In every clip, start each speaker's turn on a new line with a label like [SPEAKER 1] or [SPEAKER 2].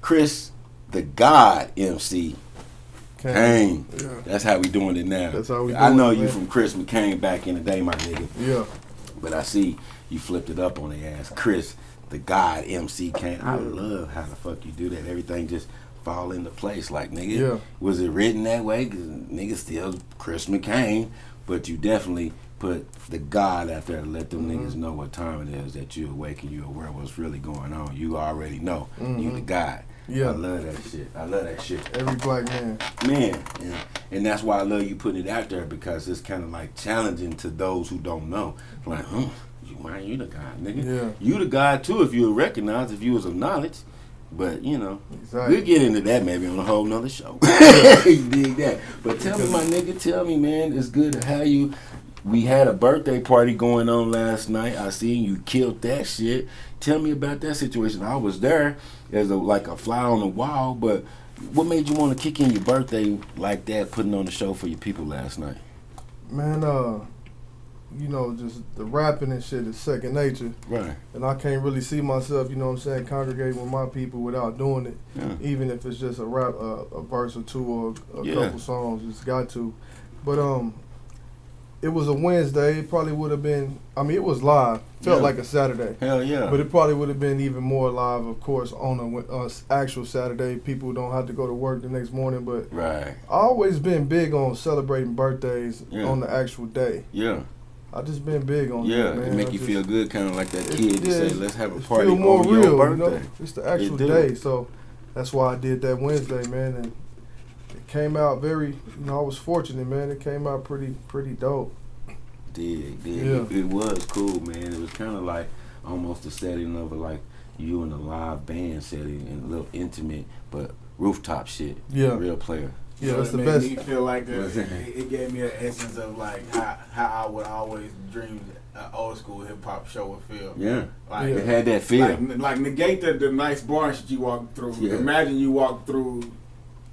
[SPEAKER 1] Chris, the God MC. Cain.
[SPEAKER 2] Yeah.
[SPEAKER 1] That's how we doing it now.
[SPEAKER 2] That's how we doing
[SPEAKER 1] I know
[SPEAKER 2] it,
[SPEAKER 1] you
[SPEAKER 2] man.
[SPEAKER 1] from Chris McCain back in the day, my nigga.
[SPEAKER 2] Yeah.
[SPEAKER 1] But I see you flipped it up on the ass. Chris, the God MC Cain. I love how the fuck you do that. Everything just fall into place. Like, nigga,
[SPEAKER 2] Yeah.
[SPEAKER 1] was it written that way? Because nigga still Chris McCain. But you definitely put the God out there to let them niggas know what time it is that you awake and you aware what's really going on. You already know. You the God.
[SPEAKER 2] Yeah.
[SPEAKER 1] I love that shit. I love that shit.
[SPEAKER 2] Every black man.
[SPEAKER 1] Man, and that's why I love you putting it out there, because it's kind of like challenging to those who don't know. Like, you the God, nigga.
[SPEAKER 2] Yeah.
[SPEAKER 1] You the God too if you recognize, if you was of knowledge. But, you know,
[SPEAKER 2] Exactly.
[SPEAKER 1] we'll get into that maybe on a whole nother show. You dig that? But tell me, my nigga, tell me, man, it's good to have you. We had a birthday party going on last night. I seen you killed that shit. Tell me about that situation. I was there as like a fly on the wall, but what made you want to kick in your birthday like that, putting on the show for your people last night?
[SPEAKER 2] Man, you know, just the rapping and shit is second nature.
[SPEAKER 1] Right.
[SPEAKER 2] And I can't really see myself, you know what I'm saying, congregating with my people without doing it.
[SPEAKER 1] Yeah.
[SPEAKER 2] Even if it's just a rap, a verse or two or a
[SPEAKER 1] Yeah.
[SPEAKER 2] couple songs, it's got to. But it was a Wednesday. It probably would have been, I mean, it was live. Felt like a Saturday.
[SPEAKER 1] Hell yeah.
[SPEAKER 2] But it probably would have been even more live, of course, on a actual Saturday. People don't have to go to work the next morning. But
[SPEAKER 1] Right.
[SPEAKER 2] I always been big on celebrating birthdays
[SPEAKER 1] Yeah.
[SPEAKER 2] on the actual day.
[SPEAKER 1] Yeah.
[SPEAKER 2] I just been big on
[SPEAKER 1] Yeah.
[SPEAKER 2] that, man.
[SPEAKER 1] It make
[SPEAKER 2] I
[SPEAKER 1] you
[SPEAKER 2] just-
[SPEAKER 1] feel good, kind of like that kid to say, let's have a
[SPEAKER 2] it
[SPEAKER 1] party
[SPEAKER 2] feel more
[SPEAKER 1] over
[SPEAKER 2] real,
[SPEAKER 1] your birthday.
[SPEAKER 2] You know? It's the actual
[SPEAKER 1] do.
[SPEAKER 2] day. So that's why I did that Wednesday, man. And it came out very, you know, I was fortunate, man. It came out pretty dope.
[SPEAKER 1] Did.
[SPEAKER 2] Yeah.
[SPEAKER 1] It was cool, man. It was kind of like almost a setting of like you in a live band setting and a little intimate, but rooftop shit.
[SPEAKER 2] Yeah.
[SPEAKER 1] Real player.
[SPEAKER 2] Yeah, that's the
[SPEAKER 3] made
[SPEAKER 2] best.
[SPEAKER 3] me feel like
[SPEAKER 1] What's that?
[SPEAKER 3] it gave me an essence of like how I would always dream an old school hip hop show would feel.
[SPEAKER 1] Yeah.
[SPEAKER 3] Like,
[SPEAKER 1] It had that feel.
[SPEAKER 3] like negate the nice bar shit you walk through.
[SPEAKER 1] Yeah.
[SPEAKER 3] Imagine you walk through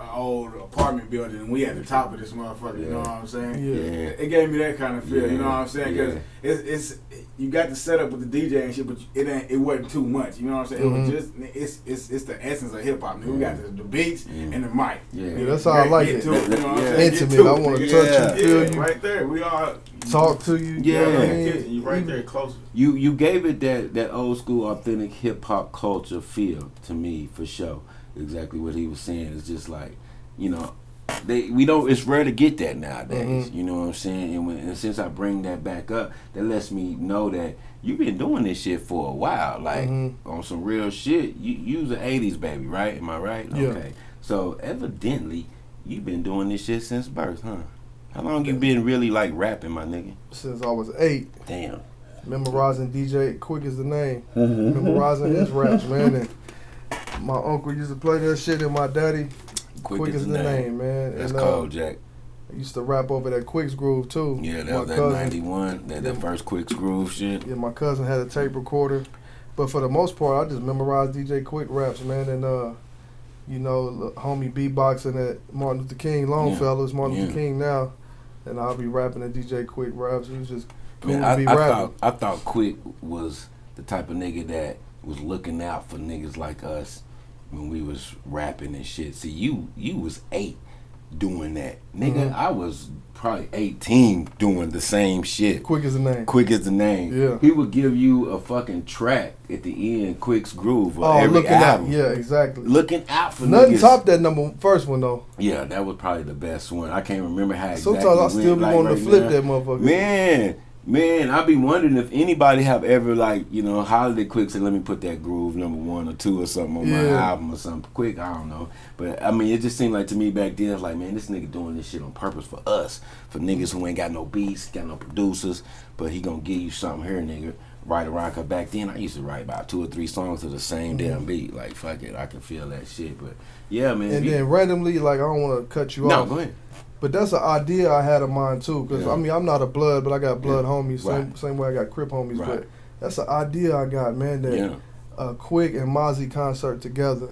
[SPEAKER 3] an old apartment building and we at the top of this motherfucker. You know what I'm saying?
[SPEAKER 2] Yeah.
[SPEAKER 3] It gave me that kind of feel. You know what I'm saying?
[SPEAKER 1] Yeah.
[SPEAKER 3] Because it's you got the setup with the DJ and shit, but it wasn't too much. You know what I'm saying?
[SPEAKER 2] Mhm.
[SPEAKER 3] It was just it's the essence of hip hop. We got the beats and the mic.
[SPEAKER 2] Yeah, that's how I like
[SPEAKER 3] Get
[SPEAKER 2] it.
[SPEAKER 3] to it, you know what I'm
[SPEAKER 1] Yeah.
[SPEAKER 3] saying?
[SPEAKER 2] Intimate.
[SPEAKER 3] Get to
[SPEAKER 2] I
[SPEAKER 3] it,
[SPEAKER 2] want to
[SPEAKER 3] nigga.
[SPEAKER 2] touch you, feel
[SPEAKER 3] Yeah,
[SPEAKER 2] you,
[SPEAKER 3] right there. We all
[SPEAKER 2] talk to you.
[SPEAKER 1] Yeah.
[SPEAKER 2] You know what I mean?
[SPEAKER 3] You right there close.
[SPEAKER 1] You gave it that old school authentic hip hop culture feel to me, for sure. Exactly what he was saying. It's just like, you know, it's rare to get that nowadays.
[SPEAKER 2] Mhm.
[SPEAKER 1] You know what I'm saying? And since I bring that back up, that lets me know that you've been doing this shit for a while. Like, on some real shit. You was an 80s baby, right? Am I right?
[SPEAKER 2] Yeah.
[SPEAKER 1] Okay. So evidently you've been doing this shit since birth, huh? How long you been really like rapping, my nigga?
[SPEAKER 2] Since I was 8.
[SPEAKER 1] Damn.
[SPEAKER 2] Memorizing DJ Quik is the name. Memorizing his raps, man. And my uncle used to play that shit, and my daddy, Quik is the name, man.
[SPEAKER 1] That's
[SPEAKER 2] and,
[SPEAKER 1] cold, Jack.
[SPEAKER 2] I used to rap over that Quik's groove too.
[SPEAKER 1] Yeah, that
[SPEAKER 2] My
[SPEAKER 1] was that
[SPEAKER 2] cousin-
[SPEAKER 1] 91, that first Quik's groove shit.
[SPEAKER 2] Yeah, my cousin had a tape recorder, but for the most part, I just memorized DJ Quik raps, man. And you know, homie beatboxing at Martin Luther King, Longfellow's Martin Luther King now, and I'll be rapping at DJ Quik raps. It was just cool
[SPEAKER 1] Man,
[SPEAKER 2] to be rapping.
[SPEAKER 1] I thought Quik was the type of nigga that was looking out for niggas like us when we was rapping and shit. See, you was 8 doing that. Nigga, I was probably 18 doing the same shit.
[SPEAKER 2] Quik is the name.
[SPEAKER 1] Quik is the name.
[SPEAKER 2] Yeah.
[SPEAKER 1] He would give you a fucking track at the end, Quik's Groove, or
[SPEAKER 2] Oh,
[SPEAKER 1] every
[SPEAKER 2] looking
[SPEAKER 1] album.
[SPEAKER 2] out. Yeah, exactly.
[SPEAKER 1] Looking out for
[SPEAKER 2] Nothing
[SPEAKER 1] niggas.
[SPEAKER 2] topped that first one though.
[SPEAKER 1] Yeah, that was probably the best one. I can't remember how exactly
[SPEAKER 2] Sometimes I
[SPEAKER 1] it
[SPEAKER 2] still
[SPEAKER 1] went,
[SPEAKER 2] be
[SPEAKER 1] like,
[SPEAKER 2] wanting
[SPEAKER 1] right
[SPEAKER 2] to flip
[SPEAKER 1] now.
[SPEAKER 2] that motherfucker.
[SPEAKER 1] Man, I be wondering if anybody have ever, like, you know, holiday Quik said, let me put that groove number 1 or 2 or something on my album or something. Quik, I don't know. But, I mean, it just seemed like to me back then, I was like, man, this nigga doing this shit on purpose for us. For niggas who ain't got no beats, got no producers, but he gonna give you something here, nigga. Right around, cause back then I used to write about 2 or 3 songs to the same damn beat. Like, fuck it, I can feel that shit. But, yeah, man.
[SPEAKER 2] And then randomly, like, I don't want to cut you off.
[SPEAKER 1] No, go ahead.
[SPEAKER 2] But that's an idea I had of mine too, because I mean I'm not a blood, but I got blood homies,
[SPEAKER 1] Right.
[SPEAKER 2] same way I got Crip homies.
[SPEAKER 1] Right.
[SPEAKER 2] But that's an idea I got, man. That Quik and Mozzie concert together,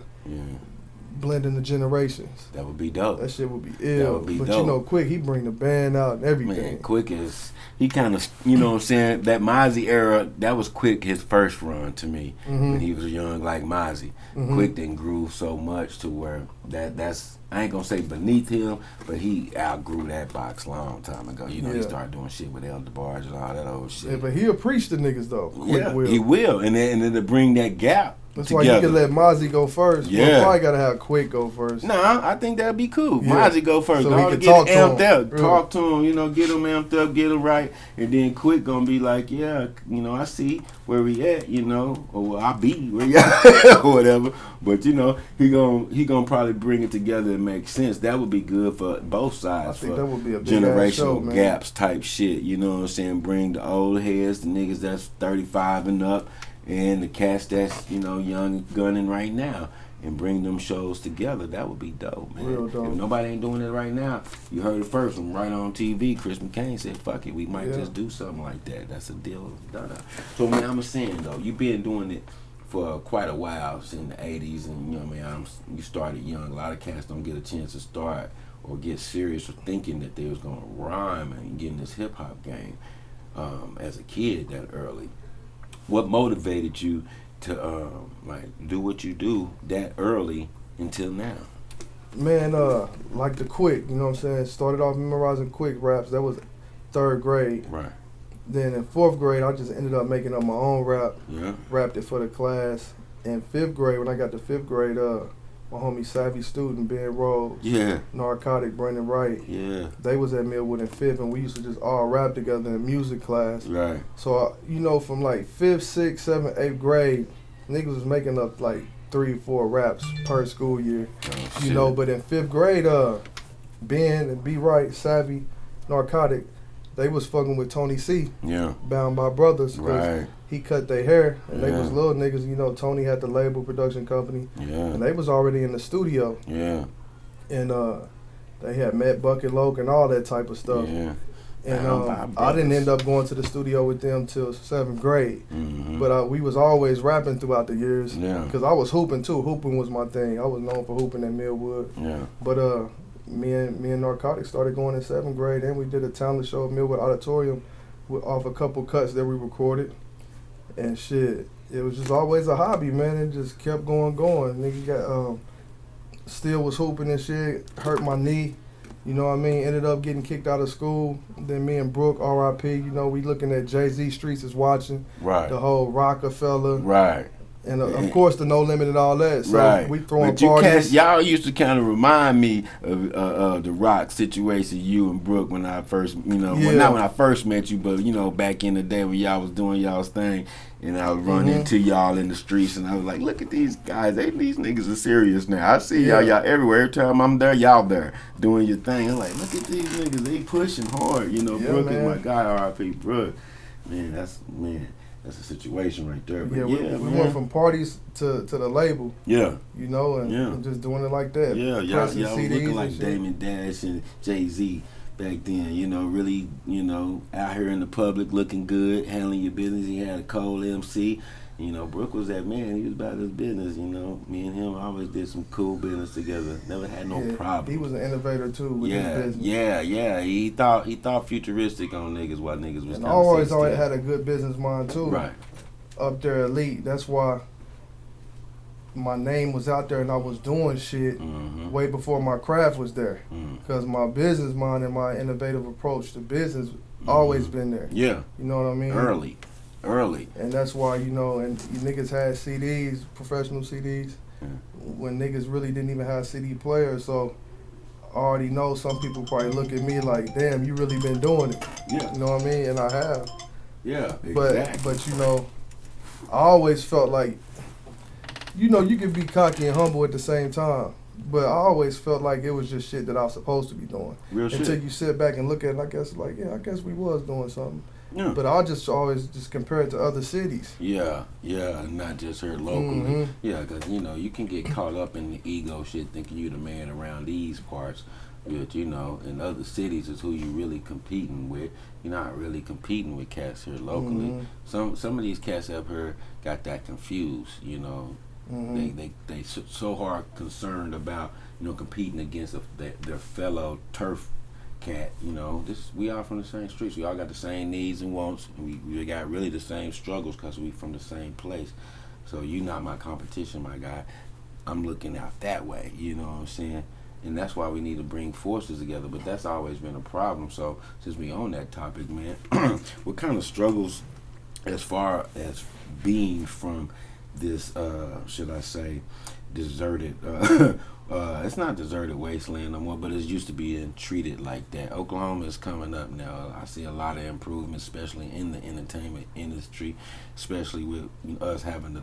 [SPEAKER 2] blending the generations.
[SPEAKER 1] That would be dope.
[SPEAKER 2] That shit would be ill.
[SPEAKER 1] That would be
[SPEAKER 2] but
[SPEAKER 1] dope.
[SPEAKER 2] you know, Quik, he bring the band out and everything.
[SPEAKER 1] Man, Quik is, he kind of, you know what I'm saying, that Mozzie era, that was Quik his first run to me when he was young like Mozzie. Quik didn't groove so much to where that's, I ain't gonna say beneath him, but he outgrew that box long time ago. You know, he started doing shit with El DeBarge and all that old shit.
[SPEAKER 2] Yeah, but he'll preach the niggas though. Quik will.
[SPEAKER 1] He will, and then it'll bring that gap.
[SPEAKER 2] That's
[SPEAKER 1] together.
[SPEAKER 2] why you can let Mozzie go first.
[SPEAKER 1] Yeah.
[SPEAKER 2] But probably gotta have Quik go first.
[SPEAKER 1] Nah, I think that'd be cool.
[SPEAKER 2] Yeah.
[SPEAKER 1] Mozzie go first.
[SPEAKER 2] So
[SPEAKER 1] Go
[SPEAKER 2] he
[SPEAKER 1] to
[SPEAKER 2] can
[SPEAKER 1] get
[SPEAKER 2] talk to
[SPEAKER 1] amped
[SPEAKER 2] him.
[SPEAKER 1] up.
[SPEAKER 2] Really.
[SPEAKER 1] Talk to him, you know, get him amped up, get him right. And then Quik gonna be like, yeah, you know, I see where we at, you know, or I be where you at, or whatever. But, you know, he gonna probably bring it together and make sense. That would be good for both sides.
[SPEAKER 2] I think
[SPEAKER 1] for
[SPEAKER 2] that would be a big
[SPEAKER 1] generational
[SPEAKER 2] ass show, man.
[SPEAKER 1] gaps type shit. You know what I'm saying? Bring the old heads, the niggas that's 35 and up, and the cats that's, you know, young and gunning right now, and bring them shows together. That would be dope, man.
[SPEAKER 2] Real dope.
[SPEAKER 1] If nobody ain't doing it right now, you heard it first from Wright On TV. Chris McCain said, fuck it, we might just do something like that. That's a deal done. So, man, I'm saying, though, you've been doing it for quite a while, since the 80s, and, you know, man, you started young. A lot of cats don't get a chance to start or get serious or thinking that they was going to rhyme and get in this hip-hop game as a kid that early. What motivated you to like do what you do that early until now?
[SPEAKER 2] Man, like the Quik, you know what I'm saying? Started off memorizing Quik raps. That was 3rd grade.
[SPEAKER 1] Right.
[SPEAKER 2] Then in 4th grade, I just ended up making up my own rap.
[SPEAKER 1] Yeah.
[SPEAKER 2] Rapped it for the class. In 5th grade, when I got to 5th grade, my homie Savvy Student, Ben Rose, Narcotic, Brandon Wright, they was at Millwood in 5th, and we used to just all rap together in music class.
[SPEAKER 1] Right.
[SPEAKER 2] So, you know, from like 5th, 6th, 7th, 8th grade, niggas was making up like 3 or 4 raps per school year.
[SPEAKER 1] Oh,
[SPEAKER 2] you know, but in 5th grade, Ben and B Wright, Savvy, Narcotic, they was fucking with Tony C.
[SPEAKER 1] Yeah.
[SPEAKER 2] Bound by Brothers.
[SPEAKER 1] Right.
[SPEAKER 2] He cut their hair, and they was little niggas. You know, Tony had the label production company, and they was already in the studio.
[SPEAKER 1] Yeah.
[SPEAKER 2] And they had Matt Bucket Loke and all that type of stuff.
[SPEAKER 1] Yeah.
[SPEAKER 2] And I didn't end up going to the studio with them till 7th grade. But we was always rapping throughout the years. Because I was hooping too. Hooping was my thing. I was known for hooping at Millwood.
[SPEAKER 1] Yeah.
[SPEAKER 2] But me and Narcotics started going in 7th grade, and we did a talent show at Millwood Auditorium off a couple cuts that we recorded. And shit, it was just always a hobby, man. It just kept going. Nigga got still was hooping and shit. Hurt my knee, you know what I mean. Ended up getting kicked out of school. Then me and Brooke, R.I.P. You know, we looking at Jay-Z Streets is watching.
[SPEAKER 1] Right.
[SPEAKER 2] The whole Rockefeller.
[SPEAKER 1] Right.
[SPEAKER 2] And of course the No Limit and all that. So we throwing parties.
[SPEAKER 1] Y'all used to kind of remind me of the Rock situation, you and Brooke, when I first, you know, well, not when I first met you, but, you know, back in the day when y'all was doing y'all's thing, and I would run into y'all in the streets, and I was like, look at these guys, these niggas are serious now. I see y'all everywhere. Every time I'm there, y'all there doing your thing. I'm like, look at these niggas, they pushing hard. You know, Brooke is my guy, R.I.P. Brooke. Man, that's a situation right there. But
[SPEAKER 2] we went from parties to the label. Yeah. You know, and just doing it like that.
[SPEAKER 1] Yeah, y'all was looking like Damon Dash and Jay-Z back then, you know, really, you know, out here in the public looking good, handling your business. He had a cold MC. You know, Brooke was that man. He was about his business, you know. Me and him always did some cool business together. Never had no problem.
[SPEAKER 2] He was an innovator, too, with his business.
[SPEAKER 1] Yeah. He thought futuristic on niggas while niggas was kind of
[SPEAKER 2] always had a good business mind, too.
[SPEAKER 1] Right.
[SPEAKER 2] Up there, elite. That's why my name was out there and I was doing shit way before my craft was there. Because my business mind and my innovative approach to business always been there. Yeah. You know what I mean?
[SPEAKER 1] Early.
[SPEAKER 2] And that's why, you know, and niggas had CDs, professional CDs, when niggas really didn't even have CD players. So I already know some people probably look at me like, damn, you really been doing it. Yeah. You know what I mean? And I have.
[SPEAKER 1] Yeah, exactly.
[SPEAKER 2] But you know, I always felt like, you know, you can be cocky and humble at the same time. But I always felt like it was just shit that I was supposed to be doing. Until you sit back and look at it, I guess we was doing something. Yeah. But I just always just compare it to other cities.
[SPEAKER 1] Yeah, not just here locally. Yeah, because, you know, you can get caught up in the ego shit thinking you the man around these parts. But, you know, in other cities is who you really competing with. You're not really competing with cats here locally. Some of these cats up here got that confused, you know. They so hard concerned about competing against their fellow turf cat. We all from the same streets. We all got the same needs and wants. And we got really the same struggles because we from the same place. So you not my competition, my guy. I'm looking out that way. You know what I'm saying? And that's why we need to bring forces together. But that's always been a problem. So since we on that topic, man, what kind of struggles as far as being from this, should I say, deserted, it's not deserted wasteland no more, but it's used to being treated like that. Oklahoma is coming up now. I see a lot of improvements, especially in the entertainment industry, especially with us having the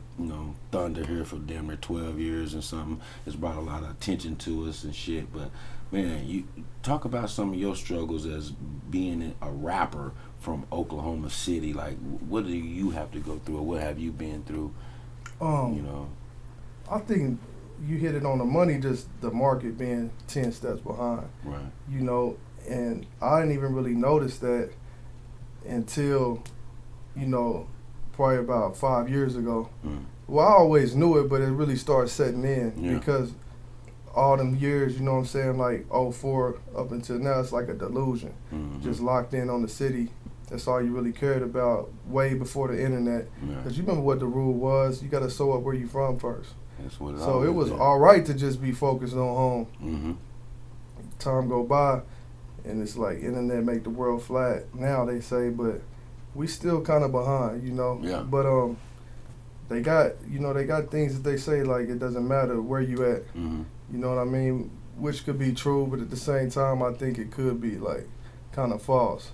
[SPEAKER 1] Thunder here for damn near 12 years and something. It's brought a lot of attention to us and shit. But man, you talk about some of your struggles as being a rapper from Oklahoma City. Like, what do you have to go through, or what have you been through?
[SPEAKER 2] I think you hit it on the money, just the market being 10 steps behind.
[SPEAKER 1] Right.
[SPEAKER 2] And I didn't even really notice that until, probably about 5 years ago. Well, I always knew it, but it really started setting in because all them years, you know what I'm saying, like 04 up until now, it's like a delusion. Just locked in on the city. That's all you really cared about way before the internet. Because you remember what the rule was. You got to show up where you from first.
[SPEAKER 1] That's what
[SPEAKER 2] So it was all right to just be focused on home. Time go by, and it's like internet make the world flat. Now they say, but we still kind of behind,
[SPEAKER 1] Yeah.
[SPEAKER 2] But they got things that they say like it doesn't matter where you at. You know what I mean? Which could be true, but at the same time, I think it could be like kind of false.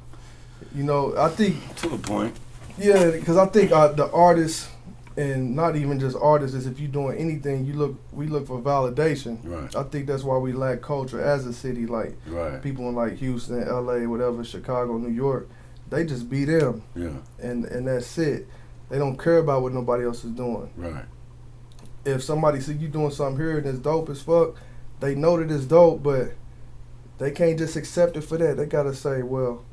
[SPEAKER 2] I think
[SPEAKER 1] to a point.
[SPEAKER 2] Yeah, because I think the artists, and not even just artists, is if you're doing anything, we look for validation.
[SPEAKER 1] Right.
[SPEAKER 2] I think that's why we lack culture as a city. Like people in like Houston, LA, whatever, Chicago, New York, they just be them.
[SPEAKER 1] Yeah.
[SPEAKER 2] And that's it. They don't care about what nobody else is doing.
[SPEAKER 1] Right.
[SPEAKER 2] If somebody see you doing something here and it's dope as fuck, they know that it's dope, but they can't just accept it for that. They gotta say, well,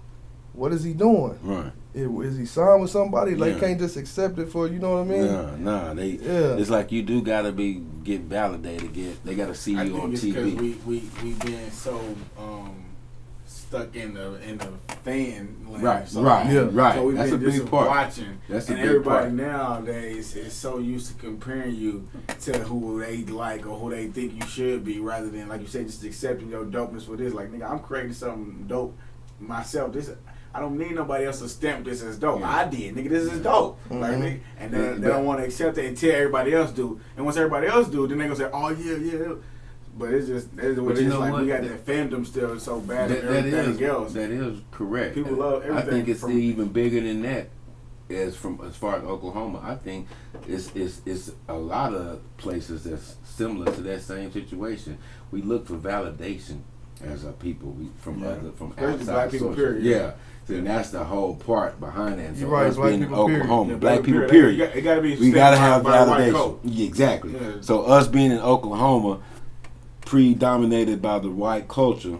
[SPEAKER 2] what is he doing?
[SPEAKER 1] Right.
[SPEAKER 2] Is he signed with somebody? They can't just accept it for, you know what I mean?
[SPEAKER 1] Nah. It's like you do gotta get validated. They gotta see you on TV.
[SPEAKER 3] Because we been so stuck in the fan land.
[SPEAKER 1] Right.
[SPEAKER 3] So,
[SPEAKER 1] Right.
[SPEAKER 3] So we've
[SPEAKER 1] That's
[SPEAKER 3] been
[SPEAKER 1] a big
[SPEAKER 3] just
[SPEAKER 1] part.
[SPEAKER 3] watching.
[SPEAKER 1] That's a
[SPEAKER 3] and
[SPEAKER 1] big
[SPEAKER 3] everybody
[SPEAKER 1] part.
[SPEAKER 3] nowadays is so used to comparing you to who they like or who they think you should be, rather than, like you said, just accepting your dopeness for this. Like, nigga, I'm creating something dope myself. I don't need nobody else to stamp this as dope. I did, nigga. This is dope. Like, nigga, and they don't want to accept it until everybody else do. And once everybody else do, then they gonna say, "Oh yeah." But it's like we got that fandom still so bad and everything else.
[SPEAKER 1] That is correct.
[SPEAKER 3] People love everything.
[SPEAKER 1] I think it's even bigger than that. As far as Oklahoma, I think it's a lot of places that's similar to that same situation. We look for validation as a people from outside
[SPEAKER 3] Black people,
[SPEAKER 1] sources.
[SPEAKER 3] period.
[SPEAKER 1] Yeah. And that's the whole part behind that. So
[SPEAKER 2] You're right,
[SPEAKER 1] us
[SPEAKER 2] black
[SPEAKER 1] being in
[SPEAKER 2] people, period.
[SPEAKER 1] Oklahoma,
[SPEAKER 3] Yeah,
[SPEAKER 1] black people,
[SPEAKER 3] period.
[SPEAKER 1] period.
[SPEAKER 3] It gotta be.
[SPEAKER 1] We gotta have
[SPEAKER 3] by the white
[SPEAKER 1] validation.
[SPEAKER 3] coat.
[SPEAKER 1] Yeah, exactly.
[SPEAKER 3] Yeah.
[SPEAKER 1] So us being in Oklahoma, predominated by the white culture,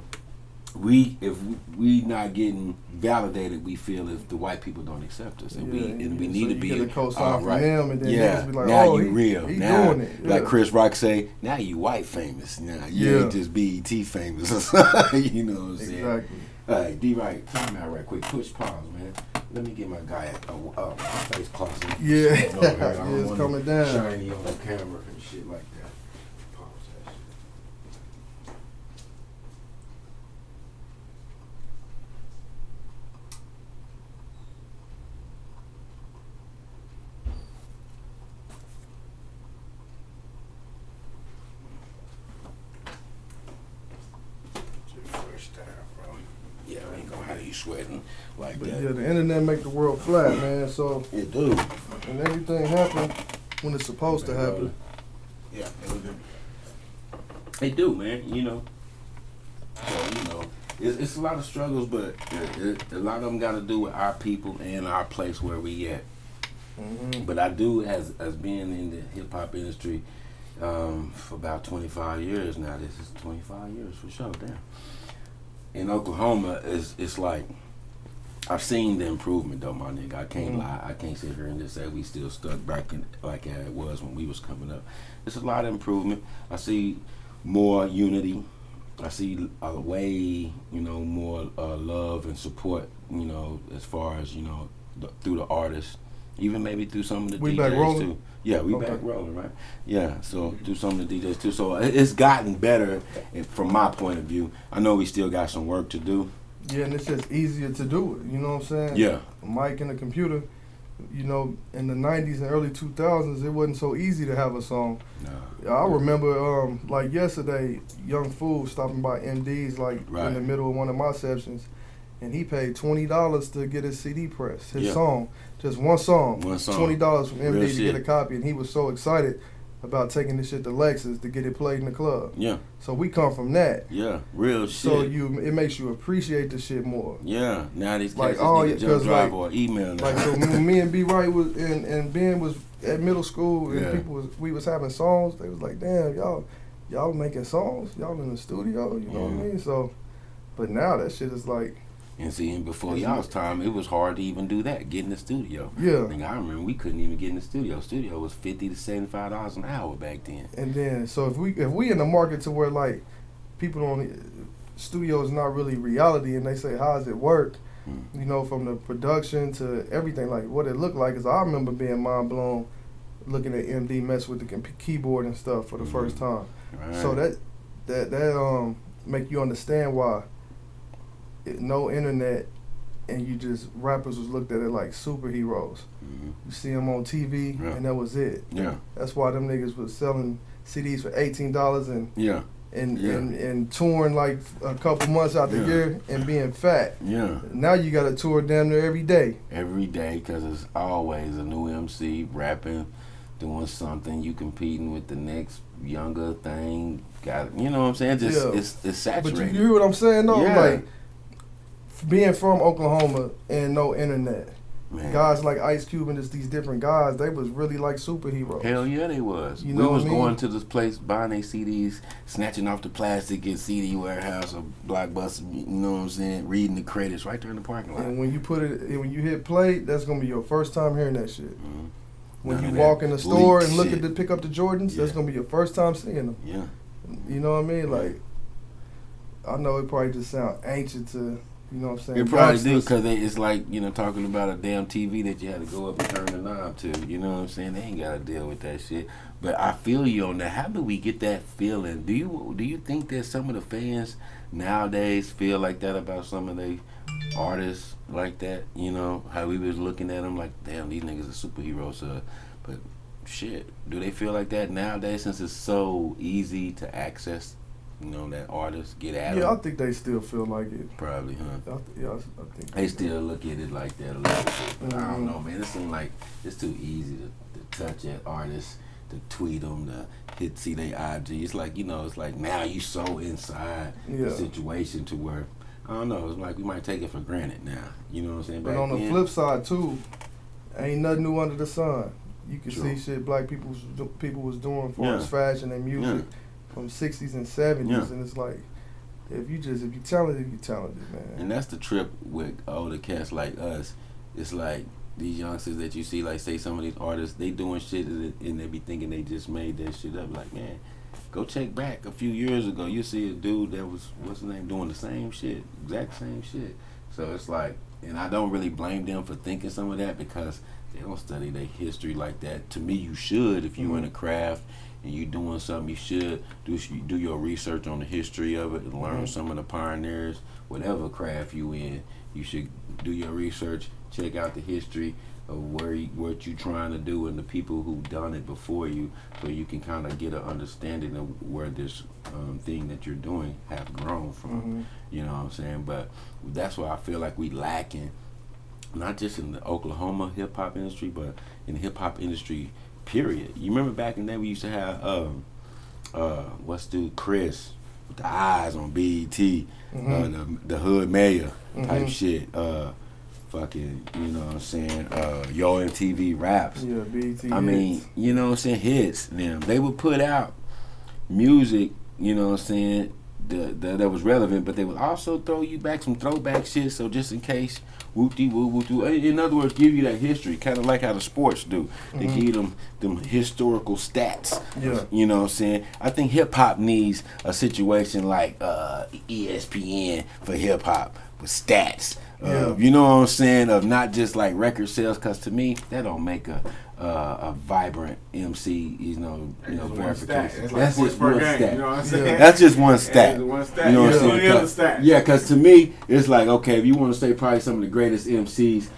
[SPEAKER 1] if we not getting validated, we feel if the white people don't accept us, and we need to be
[SPEAKER 2] all right. Them and then niggas be like,
[SPEAKER 1] now
[SPEAKER 2] oh,
[SPEAKER 1] you real.
[SPEAKER 2] He
[SPEAKER 1] now,
[SPEAKER 2] doing it.
[SPEAKER 1] like Chris Rock say, now you white famous. Now you ain't just BET famous. You know what I'm saying?
[SPEAKER 2] Exactly.
[SPEAKER 1] All right, D-Right, time out right quick. Push pause, man. Let me get my guy my face closet.
[SPEAKER 2] Yeah,
[SPEAKER 1] it's
[SPEAKER 2] coming down.
[SPEAKER 1] Shiny on the camera and shit like that. Pause that shit. Yeah, I ain't gonna have you sweating like
[SPEAKER 2] But
[SPEAKER 1] that.
[SPEAKER 2] yeah, the internet make the world flat, man. So
[SPEAKER 1] It do.
[SPEAKER 2] and everything happen when it's supposed to happen.
[SPEAKER 3] Yeah, it was
[SPEAKER 1] They do, man. So, it's a lot of struggles, but a lot of them got to do with our people and our place where we at. But I do, as being in the hip hop industry for about 25 years now. This is 25 years for sure. Damn. In Oklahoma, it's like I've seen the improvement though, my nigga. I can't lie. I can't sit here and just say we still stuck back in like how it was when we was coming up. It's a lot of improvement. I see more unity. I see a way, more love and support, as far as, through the artists, even maybe through some of the
[SPEAKER 2] we
[SPEAKER 1] DJs
[SPEAKER 2] back rolling?
[SPEAKER 1] too. Yeah, we back rolling, right? Yeah, so through some of the DJs too. So it's gotten better from my point of view. I know we still got some work to do.
[SPEAKER 2] Yeah, and it's just easier to do it. You know what I'm saying?
[SPEAKER 1] Yeah.
[SPEAKER 2] A mic and a computer. In the 90s and early 2000s, it wasn't so easy to have a song.
[SPEAKER 1] No.
[SPEAKER 2] I remember, like yesterday, Young Fool stopping by MD's, like in the middle of one of my sessions, and he paid $20 to get his CD pressed, his song, just one song. $20 from MD to get a copy, and he was so excited about taking this shit to Lexus to get it played in the club.
[SPEAKER 1] Yeah.
[SPEAKER 2] So we come from that.
[SPEAKER 1] Yeah, real shit.
[SPEAKER 2] So it makes you appreciate the shit more.
[SPEAKER 1] Yeah. Now these
[SPEAKER 2] like,
[SPEAKER 1] cats just drive or email now.
[SPEAKER 2] Like, so when me and B Wright was and Ben was at middle school and we was having songs, they was like, damn, y'all making songs? Y'all in the studio? You know what I mean? So, but now that shit is like.
[SPEAKER 1] And see, before y'all's time, it was hard to even do that, get in the studio.
[SPEAKER 2] Yeah.
[SPEAKER 1] I remember we couldn't even get in the studio. Studio was $50 to $75 an hour back then.
[SPEAKER 2] And then, so if we in the market to where like people studio is not really reality, and they say, how does it work? From the production to everything, like what it looked like. Cause I remember being mind blown looking at MD mess with the keyboard and stuff for the first time.
[SPEAKER 1] Right.
[SPEAKER 2] So that make you understand why. No internet, and you just rappers was looked at it like superheroes. You see them on TV, and that was it.
[SPEAKER 1] Yeah,
[SPEAKER 2] that's why them niggas was selling CDs for $18 and touring like a couple months out the year and being fat.
[SPEAKER 1] Yeah.
[SPEAKER 2] Now you got to tour damn near every day.
[SPEAKER 1] Every day, because it's always a new MC rapping, doing something. You competing with the next younger thing. You know what I'm saying? Just it's saturated.
[SPEAKER 2] But you hear what I'm saying though?
[SPEAKER 1] Yeah.
[SPEAKER 2] Like, being from Oklahoma and no internet, guys like Ice Cube and just these different guys, they was really like superheroes.
[SPEAKER 1] Hell yeah, they was.
[SPEAKER 2] We
[SPEAKER 1] was going to this place, buying their CDs, snatching off the plastic at CD Warehouse or Blockbuster, you know what I'm saying, reading the credits right there in the parking lot.
[SPEAKER 2] And when you hit play, that's going to be your first time hearing that shit. When you walk in the store and look at pick up the Jordans, that's going to be your first time seeing them.
[SPEAKER 1] Yeah.
[SPEAKER 2] You know what I mean? Like, I know it probably just sound ancient to... You know what I'm saying?
[SPEAKER 1] It probably do, because it's like, talking about a damn TV that you had to go up and turn the knob to. You know what I'm saying? They ain't got to deal with that shit. But I feel you on that. How do we get that feeling? Do you think that some of the fans nowadays feel like that about some of the artists like that? How we was looking at them like, damn, these niggas are superheroes. But shit, do they feel like that nowadays since it's so easy to access that artists get at them?
[SPEAKER 2] Yeah, I think they still feel like it.
[SPEAKER 1] Probably, huh?
[SPEAKER 2] I think
[SPEAKER 1] they still look at it like that a little bit. But I don't know, man. It seems like it's too easy to touch at artists, to tweet them, to see their IG. It's like, it's like now you so inside the situation to where, I don't know, it's like we might take it for granted now. You know what I'm saying?
[SPEAKER 2] But on the flip side, too, ain't nothing new under the sun. You can see shit black people was doing for as fashion and music. From 60s and 70s, and it's like, if you talented, you talented, man.
[SPEAKER 1] And that's the trip with older cats like us. It's like these youngsters that you see, like say some of these artists, they doing shit and they be thinking they just made that shit up. Like, man, go check back a few years ago. You see a dude that was, what's his name, doing the same shit, exact same shit. So it's like, and I don't really blame them for thinking some of that because they don't study their history like that. To me, you should if you're in a craft. And you doing something, you should do your research on the history of it and learn some of the pioneers, whatever craft you in. You should do your research, check out the history of what you trying to do and the people who done it before you, so you can kind of get an understanding of where this thing that you're doing have grown from. You know what I'm saying? But that's why I feel like we lacking, not just in the Oklahoma hip hop industry, but in the hip hop industry. Period. You remember back in the day we used to have what's dude Chris with the eyes on BET, the Hood Mayor type shit. Fucking, you know what I'm saying? Yo MTV raps.
[SPEAKER 2] Yeah, BET.
[SPEAKER 1] I mean, you know what I'm saying? Hits. Them. They would put out music, you know what I'm saying, that was relevant, but they would also throw you back some throwback shit. So just in case, whoop-de-woo. In other words, give you that history, kind of like how the sports do. They give you them historical stats.
[SPEAKER 2] Yeah.
[SPEAKER 1] You know what I'm saying? I think hip hop needs a situation like ESPN for hip hop with stats. You know what I'm saying? Of not just like record sales, because to me that don't make a vibrant MC. Verification. That's just one stat.
[SPEAKER 3] You know what I'm saying?
[SPEAKER 1] That's just one stat. You know what I'm saying? Yeah, because to me it's like, okay, if you want to say probably some of the greatest MCs,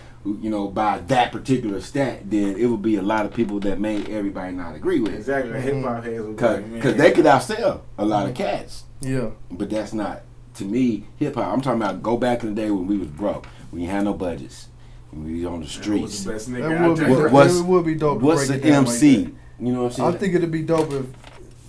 [SPEAKER 1] by that particular stat, then it would be a lot of people that may everybody not agree with.
[SPEAKER 3] Exactly. Hip hop heads would
[SPEAKER 1] because they could outsell a lot of cats.
[SPEAKER 2] Yeah.
[SPEAKER 1] But that's not, to me, hip hop. I'm talking about go back in the day when we was broke, when you had no budgets, when we was on the streets.
[SPEAKER 2] It would be dope.
[SPEAKER 1] What's an MC? Like, you know what I'm saying?
[SPEAKER 2] I think it'd be dope if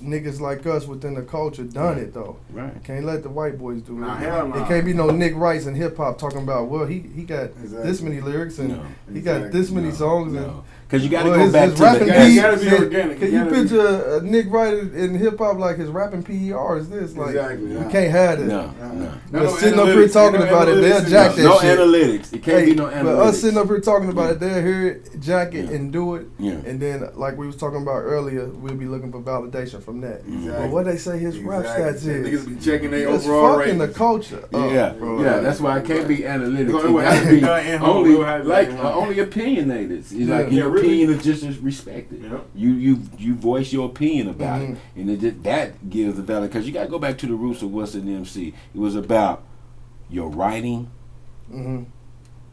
[SPEAKER 2] niggas like us within the culture done it though.
[SPEAKER 1] Right.
[SPEAKER 2] Can't let the white boys do it.
[SPEAKER 3] Hell no.
[SPEAKER 2] It can't be no Nick Rice in hip hop talking about, well, he got this many lyrics and he got this many songs and
[SPEAKER 1] because you got to go back to the
[SPEAKER 3] you got to be organic.
[SPEAKER 2] Can you picture Nick Rice in hip hop like his rapping PER is this? Like you can't have it.
[SPEAKER 1] No.
[SPEAKER 2] Sitting up here talking about it, they'll jack that shit.
[SPEAKER 1] No analytics. It can't be no analytics.
[SPEAKER 2] But us sitting up here talking about it, they'll hear it, jack it, and do it.
[SPEAKER 1] Yeah.
[SPEAKER 2] And then, like we was talking about earlier, we'll be looking for validation from that.
[SPEAKER 3] Exactly.
[SPEAKER 2] But what they say his rap stats is.
[SPEAKER 3] Niggas be checking their
[SPEAKER 2] it's
[SPEAKER 3] overall
[SPEAKER 2] fucking
[SPEAKER 3] rating.
[SPEAKER 2] The culture.
[SPEAKER 1] That's why it can't be analytics. It gotta be only opinionated. Like your opinion is just as respected.
[SPEAKER 3] Yep.
[SPEAKER 1] You voice your opinion about it, and that gives the value. Because you gotta go back to the roots of what's an MC. It was about your writing,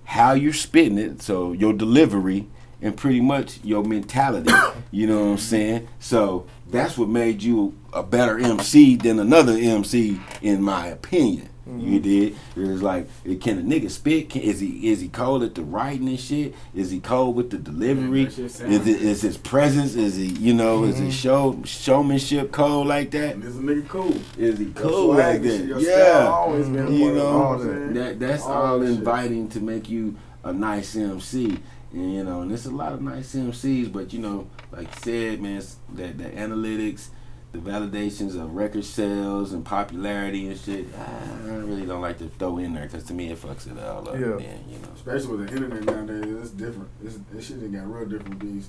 [SPEAKER 1] how you're spitting it, so your delivery, and pretty much your mentality. You know what I'm saying? So that's what made you a better MC than another MC, in my opinion. You did. It was like, can a nigga spit? Is he cold at the writing and shit? Is he cold with the delivery? Is his presence? Is he is his showmanship cold like that?
[SPEAKER 3] Is a nigga cool?
[SPEAKER 1] Is he cool like that?
[SPEAKER 3] Always been
[SPEAKER 1] that's all inviting to make you a nice MC. And there's a lot of nice MCs, but like you said, man, that the analytics, the validations of record sales and popularity and shit, I really don't like to throw in there, because to me it fucks it all up.
[SPEAKER 2] Yeah.
[SPEAKER 1] Then,
[SPEAKER 3] especially with the internet nowadays, it's different. This shit done got real different with these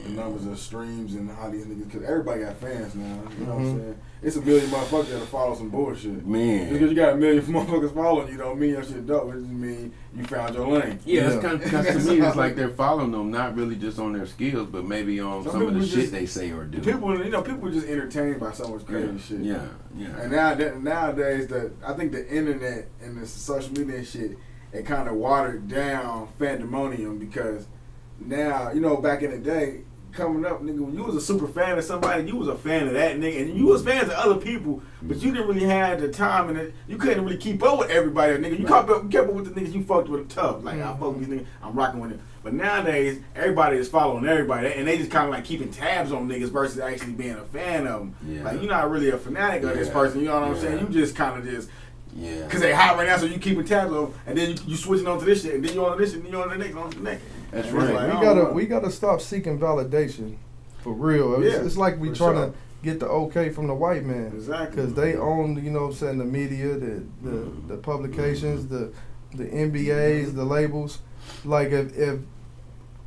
[SPEAKER 3] the numbers of streams and how these niggas, because everybody got fans now. You know what I'm saying? It's a million motherfuckers that follow some bullshit.
[SPEAKER 1] Man.
[SPEAKER 3] Because you got a million motherfuckers following you don't mean your shit dope. It just mean you found your lane.
[SPEAKER 1] Yeah, it's kind of, to me it's like they're following them, not really just on their skills, but maybe on some of the shit they say or do.
[SPEAKER 3] People are just entertained by so much crazy shit.
[SPEAKER 1] Yeah.
[SPEAKER 3] And nowadays, I think the internet and the social media and shit, it kind of watered down fandemonium, because now, back in the day, coming up, nigga, when you was a super fan of somebody, you was a fan of that nigga, and you was fans of other people, but you didn't really have the time, and you couldn't really keep up with everybody, nigga. You kept up with the niggas you fucked with tough. Like, I fuck with these niggas, I'm rocking with them. But nowadays, everybody is following everybody, and they just kind of like keeping tabs on niggas versus actually being a fan of them. Yeah. Like, you're not really a fanatic of this person, you know what I'm saying? You just kind of just... Yeah. Because they hot right now, so you keeping tabs on them, and then you switching on to this shit, and then you on to this shit, and then you on to the next, on to the next.
[SPEAKER 1] That's right.
[SPEAKER 2] Like, we gotta stop seeking validation, for real. It's like we trying to get the okay from the white man.
[SPEAKER 3] Exactly.
[SPEAKER 2] Because they own, the media, the publications, the NBAs, the labels. Like if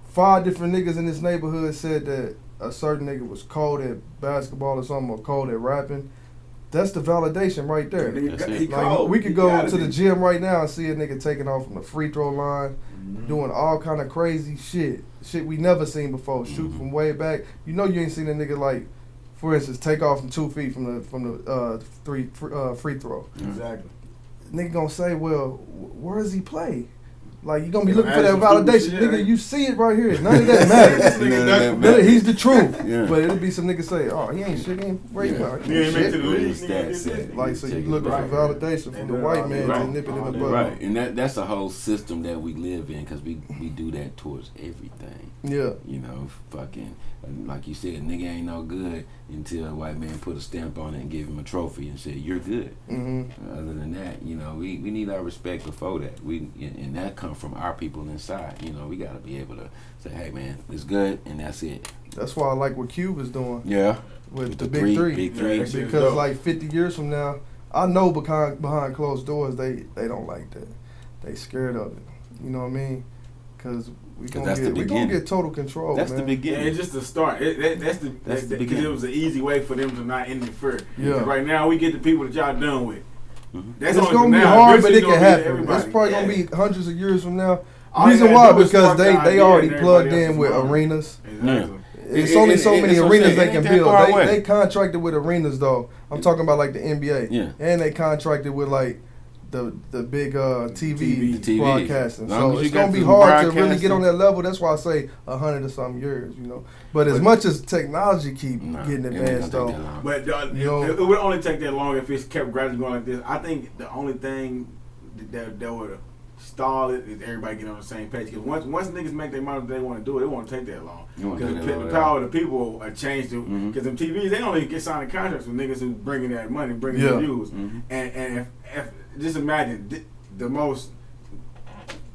[SPEAKER 2] 5 different niggas in this neighborhood said that a certain nigga was cold at basketball or something, or cold at rapping, that's the validation right there. Like, we could go to the gym right now and see a nigga taking off from the free throw line, doing all kind of crazy shit we never seen before, shoot from way back. You ain't seen a nigga, like, for instance, take off from 2 feet from the free throw.
[SPEAKER 3] Exactly.
[SPEAKER 2] Nigga gonna say, well, where does he play? Like, you gonna be looking for that validation. Nigga, you see it right here. None of that matters. He's the truth. Yeah. But it'll be some niggas say, oh, he ain't shit. He ain't right now. He ain't shit. Like, so you looking for validation from the white man to nip it in the butt.
[SPEAKER 1] Right. And that's a whole system that we live in, because we do that towards everything.
[SPEAKER 2] Yeah.
[SPEAKER 1] Fucking, like you said, nigga ain't no good until a white man put a stamp on it and give him a trophy and said, you're good. Other than that, we need our respect before that. And that comes from our people inside. We got to be able to say, hey man, it's good, and that's it.
[SPEAKER 2] That's why I like what Cube is doing.
[SPEAKER 1] Yeah.
[SPEAKER 2] With the big three.
[SPEAKER 1] Big three.
[SPEAKER 2] Because like 50 years from now, I know behind closed doors they don't like that. They scared of it. You know what I mean? Because we gonna get total control.
[SPEAKER 1] That's
[SPEAKER 2] man.
[SPEAKER 1] the beginning.
[SPEAKER 3] Yeah, it's just the start. That's the beginning. Because it was an easy way for them to not interfere.
[SPEAKER 2] Yeah.
[SPEAKER 3] Right now, we get the people that y'all done with. That's
[SPEAKER 2] It's
[SPEAKER 3] only
[SPEAKER 2] gonna be
[SPEAKER 3] now.
[SPEAKER 2] hard, but it
[SPEAKER 3] Eventually
[SPEAKER 2] can happen.
[SPEAKER 3] everybody.
[SPEAKER 2] It's probably gonna be hundreds of years from now.
[SPEAKER 3] All
[SPEAKER 2] Reason
[SPEAKER 3] they
[SPEAKER 2] why?
[SPEAKER 3] gotta do is
[SPEAKER 2] Because
[SPEAKER 3] spark the
[SPEAKER 2] they
[SPEAKER 3] idea
[SPEAKER 2] already
[SPEAKER 3] and
[SPEAKER 2] plugged
[SPEAKER 3] everybody
[SPEAKER 2] in
[SPEAKER 3] else
[SPEAKER 2] with
[SPEAKER 3] is wrong.
[SPEAKER 2] arenas.
[SPEAKER 3] Exactly.
[SPEAKER 2] It's only so many arenas they can build.
[SPEAKER 1] They
[SPEAKER 2] They contracted with arenas though. I'm talking about like the NBA.
[SPEAKER 1] Yeah.
[SPEAKER 2] And they contracted with like the big TV,
[SPEAKER 1] TV.
[SPEAKER 2] broadcasting.
[SPEAKER 1] Long
[SPEAKER 2] So
[SPEAKER 1] as
[SPEAKER 2] it's
[SPEAKER 1] you
[SPEAKER 2] gonna
[SPEAKER 1] got
[SPEAKER 2] be
[SPEAKER 1] some
[SPEAKER 2] hard to really
[SPEAKER 1] broadcasting.
[SPEAKER 2] get on that level. That's why I say 100 or something years, you know. But as much as technology keep getting advanced though.
[SPEAKER 3] But
[SPEAKER 2] You know,
[SPEAKER 3] it would only take that long if it's kept gradually going like this. I think the only thing that would stall it is everybody get on the same page. Because once niggas make their money, they want to do it. It won't take that long. Because the power of the people changed it. Because them TVs, they only get signing contracts with niggas who bringing that money, bringing the views. And if just imagine the most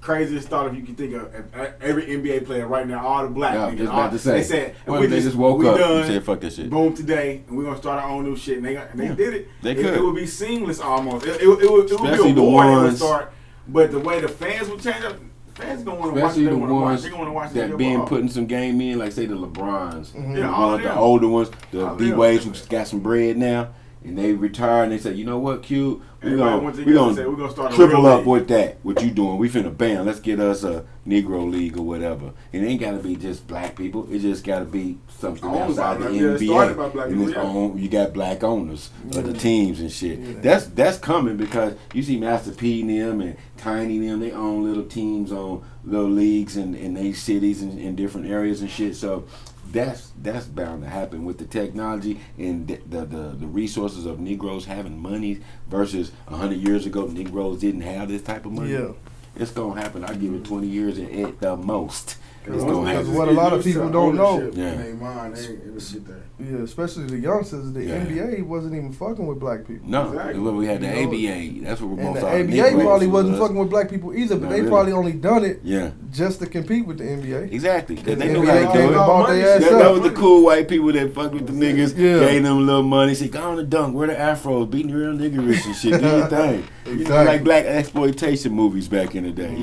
[SPEAKER 3] craziest thought if you can think of every NBA player right now, all the black niggas.
[SPEAKER 1] Just about to say.
[SPEAKER 3] They said,
[SPEAKER 1] What if they just woke up and said, fuck that shit.
[SPEAKER 3] Boom today, and we're gonna start our own new shit. And they did it.
[SPEAKER 1] They could.
[SPEAKER 3] It would be seamless almost. It would
[SPEAKER 1] Especially
[SPEAKER 3] be
[SPEAKER 1] the
[SPEAKER 3] a war that would
[SPEAKER 1] ones-
[SPEAKER 3] start. But the way the fans would change up, fans gonna want to watch.
[SPEAKER 1] Especially
[SPEAKER 3] They
[SPEAKER 1] the
[SPEAKER 3] want to watch.
[SPEAKER 1] ones
[SPEAKER 3] They gonna want to watch
[SPEAKER 1] that been putting some game in, like say the LeBrons,
[SPEAKER 3] Yeah, all of
[SPEAKER 1] the
[SPEAKER 3] them.
[SPEAKER 1] older ones, the
[SPEAKER 3] All of
[SPEAKER 1] D-Waves
[SPEAKER 3] them.
[SPEAKER 1] who got some bread now, and they retire and they say, you know what, Q, we
[SPEAKER 3] Everybody went together and said, we're gonna start a
[SPEAKER 1] triple
[SPEAKER 3] real
[SPEAKER 1] up
[SPEAKER 3] league.
[SPEAKER 1] with that. What you doing? We finna bam. Let's get us a Negro league or whatever. It ain't gotta be just black people. It just gotta be something
[SPEAKER 3] Owned
[SPEAKER 1] outside
[SPEAKER 3] by
[SPEAKER 1] the
[SPEAKER 3] black- yeah, it started by
[SPEAKER 1] NBA.
[SPEAKER 3] black
[SPEAKER 1] And
[SPEAKER 3] people,
[SPEAKER 1] it's
[SPEAKER 3] yeah.
[SPEAKER 1] own, you got black owners of the teams and shit.
[SPEAKER 2] Yeah.
[SPEAKER 1] That's coming because you see Master P and them and Tiny and them. They own little teams on little leagues in they cities and in different areas and shit. So that's bound to happen with the technology and the resources of Negroes having money versus 100 years ago Negroes didn't have this type of money.
[SPEAKER 2] Yeah.
[SPEAKER 1] It's gonna happen. I give it 20 years at the most. It's
[SPEAKER 3] Because
[SPEAKER 1] gonna
[SPEAKER 2] That's
[SPEAKER 1] happen.
[SPEAKER 2] what a lot of people don't know.
[SPEAKER 1] Yeah.
[SPEAKER 3] In their mind, they ain't get that.
[SPEAKER 2] Yeah, especially the youngsters. The
[SPEAKER 1] Yeah.
[SPEAKER 2] NBA wasn't even fucking with black people.
[SPEAKER 1] No,
[SPEAKER 3] Exactly.
[SPEAKER 1] when we had the
[SPEAKER 2] You know,
[SPEAKER 1] ABA, that's what we're
[SPEAKER 2] And
[SPEAKER 1] most
[SPEAKER 2] the
[SPEAKER 1] of our
[SPEAKER 2] ABA
[SPEAKER 1] Negroes
[SPEAKER 2] probably wasn't
[SPEAKER 1] was.
[SPEAKER 2] fucking with black people either, but
[SPEAKER 1] Not
[SPEAKER 2] they
[SPEAKER 1] really.
[SPEAKER 2] probably only done it
[SPEAKER 1] Yeah,
[SPEAKER 2] just to compete with the NBA.
[SPEAKER 1] exactly. Because they
[SPEAKER 2] The
[SPEAKER 1] knew
[SPEAKER 2] NBA
[SPEAKER 1] how to
[SPEAKER 2] came
[SPEAKER 1] do
[SPEAKER 2] and
[SPEAKER 1] it.
[SPEAKER 2] bought their ass
[SPEAKER 1] That
[SPEAKER 2] up.
[SPEAKER 1] was the cool white people that fucked with the niggas,
[SPEAKER 2] Yeah.
[SPEAKER 1] gave them a little money, said, go on the dunk, wear the afros, beating real niggerish and shit, do your thing. You know,
[SPEAKER 2] Exactly.
[SPEAKER 1] like black exploitation movies back in the day.